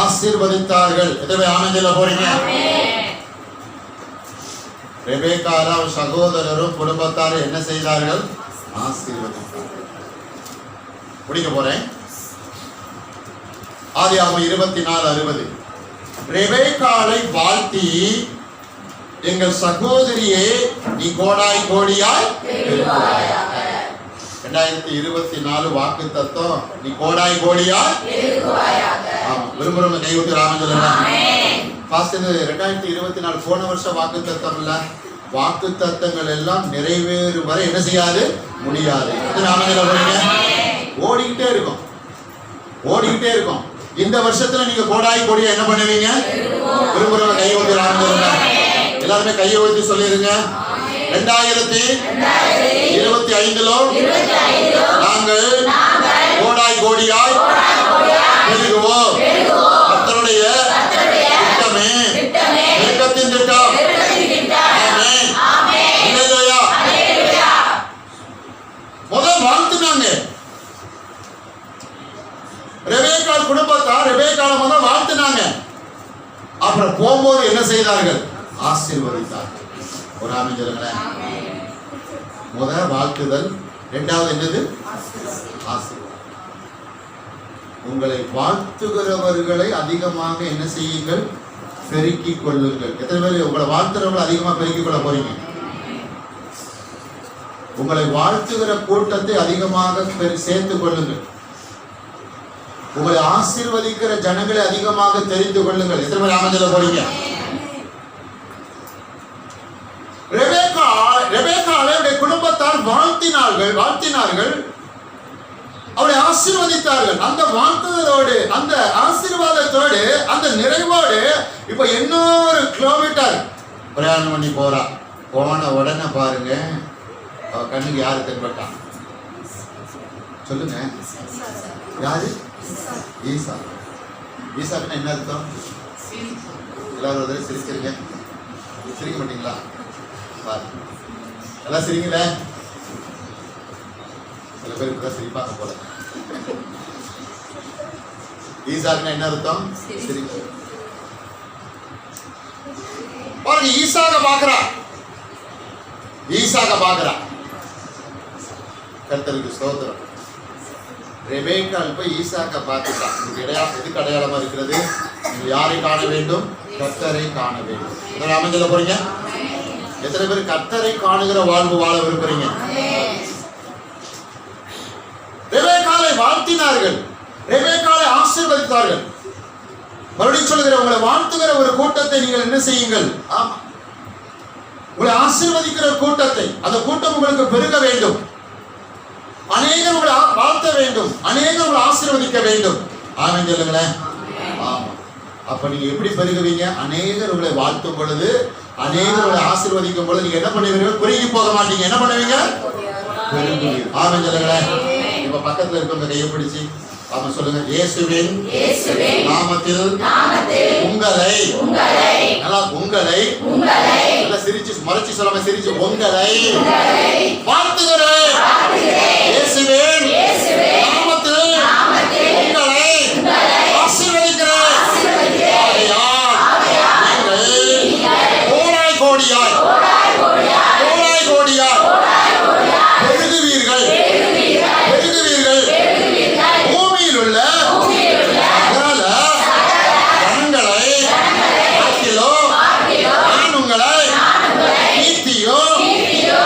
Speaker 1: ஆசீர்வதித்தார்கள். எத்தனை ஆமென் சொல்ல போறீங்க? ரெபெக்காவும் சகோதரரும் குடும்பத்தாரும் என்ன செய்தார்கள்? ஆசீர்வதித்தார்கள். முடிக்க போறேன். ஆதியாகமம் 24:60. ரெபெக்காளை வாழ்த்தி, எங்கள் சகோதரியே நீ கோடாய் கோடியாய் பெருகுவாயாக. 2024 வாக்கு தத்தம், நீ கோடாய் கோடியாய் பெருகுவாயாக. ஆமா, விரும்புறவங்க கை ஊத்தி ஆமென் சொல்லுங்க. பாஸ்ட், இது 2024 போன வருஷம் வாக்கு தத்தம் இல்ல. வாக்கு தத்தங்கள் எல்லாம் நிறைவேறும் வரை என்ன செய்யாது? முடியாது. ஆமென் சொல்லுங்க. ஓடிக்கிட்டே இருக்கும், ஓடிக்கிட்டே இருக்கும். இந்த வருஷத்துல நீங்க கோடாய் கோடியா என்ன பண்ணுவீங்க? விரும்புறவங்க கை ஊத்தி ஆமென் சொல்லுங்க. எல்லாருமே கையை ஊத்தி சொல்லிருங்க. 2025 நாங்கள் கோடாய் கோடியாய் பெருகுவோம். கர்த்தருடைய திட்டமே பெருக்கத்தின் திட்டம். ஆமென். அல்லேலூயா. முதல் வாழ்த்துனாங்க. ரெபெக்காள் குடும்பத்தார் ரெபெக்காளை முதல் வாழ்த்துனாங்க. அப்புறம் போகும்போது என்ன செய்தார்கள்? ஆசீர்வதித்தார்கள். ஒரு ஆமென் சொல்லுங்களேன். முதல் வாழ்த்துதல், இரண்டாவது என்னது? ஆசீர்வாதம். உங்களை வாழ்த்துகிறவர்களை அதிகமாக என்ன செய்யுங்கள்? பெருக்கிக் கொள்ளுங்கள். எத்தனை பேர் உங்களை வாழ்த்துறவங்களை அதிகமா பெருக்கிக் கொள்ள போறீங்க? உங்களை வாழ்த்துகிற கூட்டத்தை அதிகமாக சேர்த்துக் கொள்ளுங்கள். உங்களை ஆசீர்வதிக்கிற ஜனங்களை அதிகமாக தெரிந்து கொள்ளுங்கள். எத்தனை பேர் ஆமென் சொல்ல போறீங்க? ரெபெக்காளை குடும்பத்தார் வாழ்த்தினார்கள், அவளை ஆசீர்வதித்தார்கள். அந்த வாழ்த்துதலோடு, அந்த ஆசீர்வாதத்தோடு, அந்த நிறைவோடு இப்ப இன்னொரு கிலோமீட்டர் பிரயாணம் பண்ணி போறா. போன உடனே பாருங்க, அவ கண்ணுக்கு யாரு தென்பட்டா? சொல்லுங்க, யாரு? ஈசா. ஈசாக்குன்னா என்ன அர்த்தம்? எல்லாரும் ஒரு தடவை சிரிச்சிருங்க. சிரிக்க மாட்டீங்களா? எல்லாம் சிரிங்கள. சில பேர் இப்பதான் சிரிப்பாங்க போல. ஈசாக்குன்னா என்ன அர்த்தம்? சிரிப்பு. பாருங்க, ஈசாக பாக்குறா. கர்த்தருக்கு ஸ்தோத்திரம். ரெபெக்காள் போய் ஈசாக்க பார்த்துட்டா. எதுக்கு அடையாளமா இருக்கிறது? யாரை காண வேண்டும்? கர்த்தரை காண வேண்டும். ஆமென் சொல்ல போறீங்க? எத்தனை பேர் கர்த்தரை காணுகிற வாழ்வு வாழ விரும்புறீங்க? ரெபெக்காளை வாழ்த்தினார்கள், ரெபெக்காளை ஆசீர்வதித்தார்கள். மறுபடியும் சொல்லுகிற, உங்களை வாழ்த்துகிற ஒரு கூட்டத்தை நீங்கள் என்ன செய்யுங்கள்? ஆமா, உங்களை ஆசீர்வதிக்கிற கூட்டத்தை, அந்த கூட்டம் உங்களுக்கு பெருக வேண்டும். அநேகர் உங்களை வாழ்த்த வேண்டும், அநேகர் உங்களை ஆசீர்வதிக்க வேண்டும். ஆமென் சொல்லுங்களேன். ஆமா, அப்ப நீங்க எப்படி பெருகுவீங்க? அநேகர் உங்களை வாழ்த்தும் பொழுது, அநேகர் உங்களை ஆசீர்வதிக்கும் பொழுது நீங்க என்ன பண்ணுவீங்க? குறுகி போக மாட்டீங்க. என்ன பண்ணுவீங்க? பெருகுவீங்க. ஆமென் சொல்லுங்களேன். இப்ப பக்கத்துல இருக்கவங்க கையை பிடிச்சு ஆமா சொல்லுங்க, இயேசுவின் நாமத்தில் உங்களை, நல்லா சிரிச்சு மறைச்சு சொல்லாம சிரிச்சு, உங்களை வாழ்த்துகிறேன். இயேசுவின் நாமத்தில் உங்களை ஆசீர்வதிக்கிறேன். நீங்கள் கோடாய் கோடியாய் பெருகுவீர்கள். பூமியில் உள்ள சகல ஜனங்களை பார்க்கிலும் நான் உங்களை நீதியோ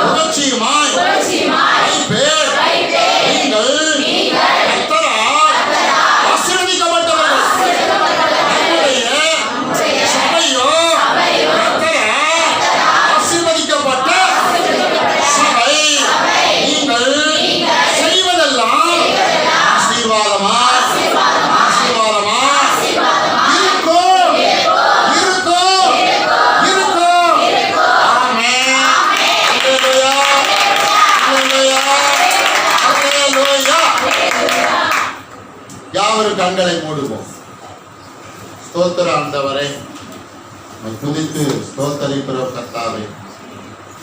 Speaker 1: புகழ்ச்சியுமாய் வைப்பேன். நீங்கள் கர்த்தரால் ஆசீர்வதிக்கப்பட்டவர்கள். நம்முடைய சபையோ கர்த்தரால் ஆசீர்வதிக்கப்பட்ட சபை. நீங்கள் செய்வதெல்லாம் ஆசீர்வாதமா இருக்கும். ஆமென். அல்லேலூயா, அல்லேலூயா, அல்லேலூயா. யாவரும் கண்களை மூடுவோம். ஸ்தோத்திர ஆண்டவரே, துதித்து ஸ்தோத்தரிக்கிற கர்த்தாவே,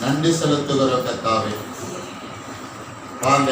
Speaker 1: நன்றி செலுத்துகிற கர்த்தாவே, வாங்க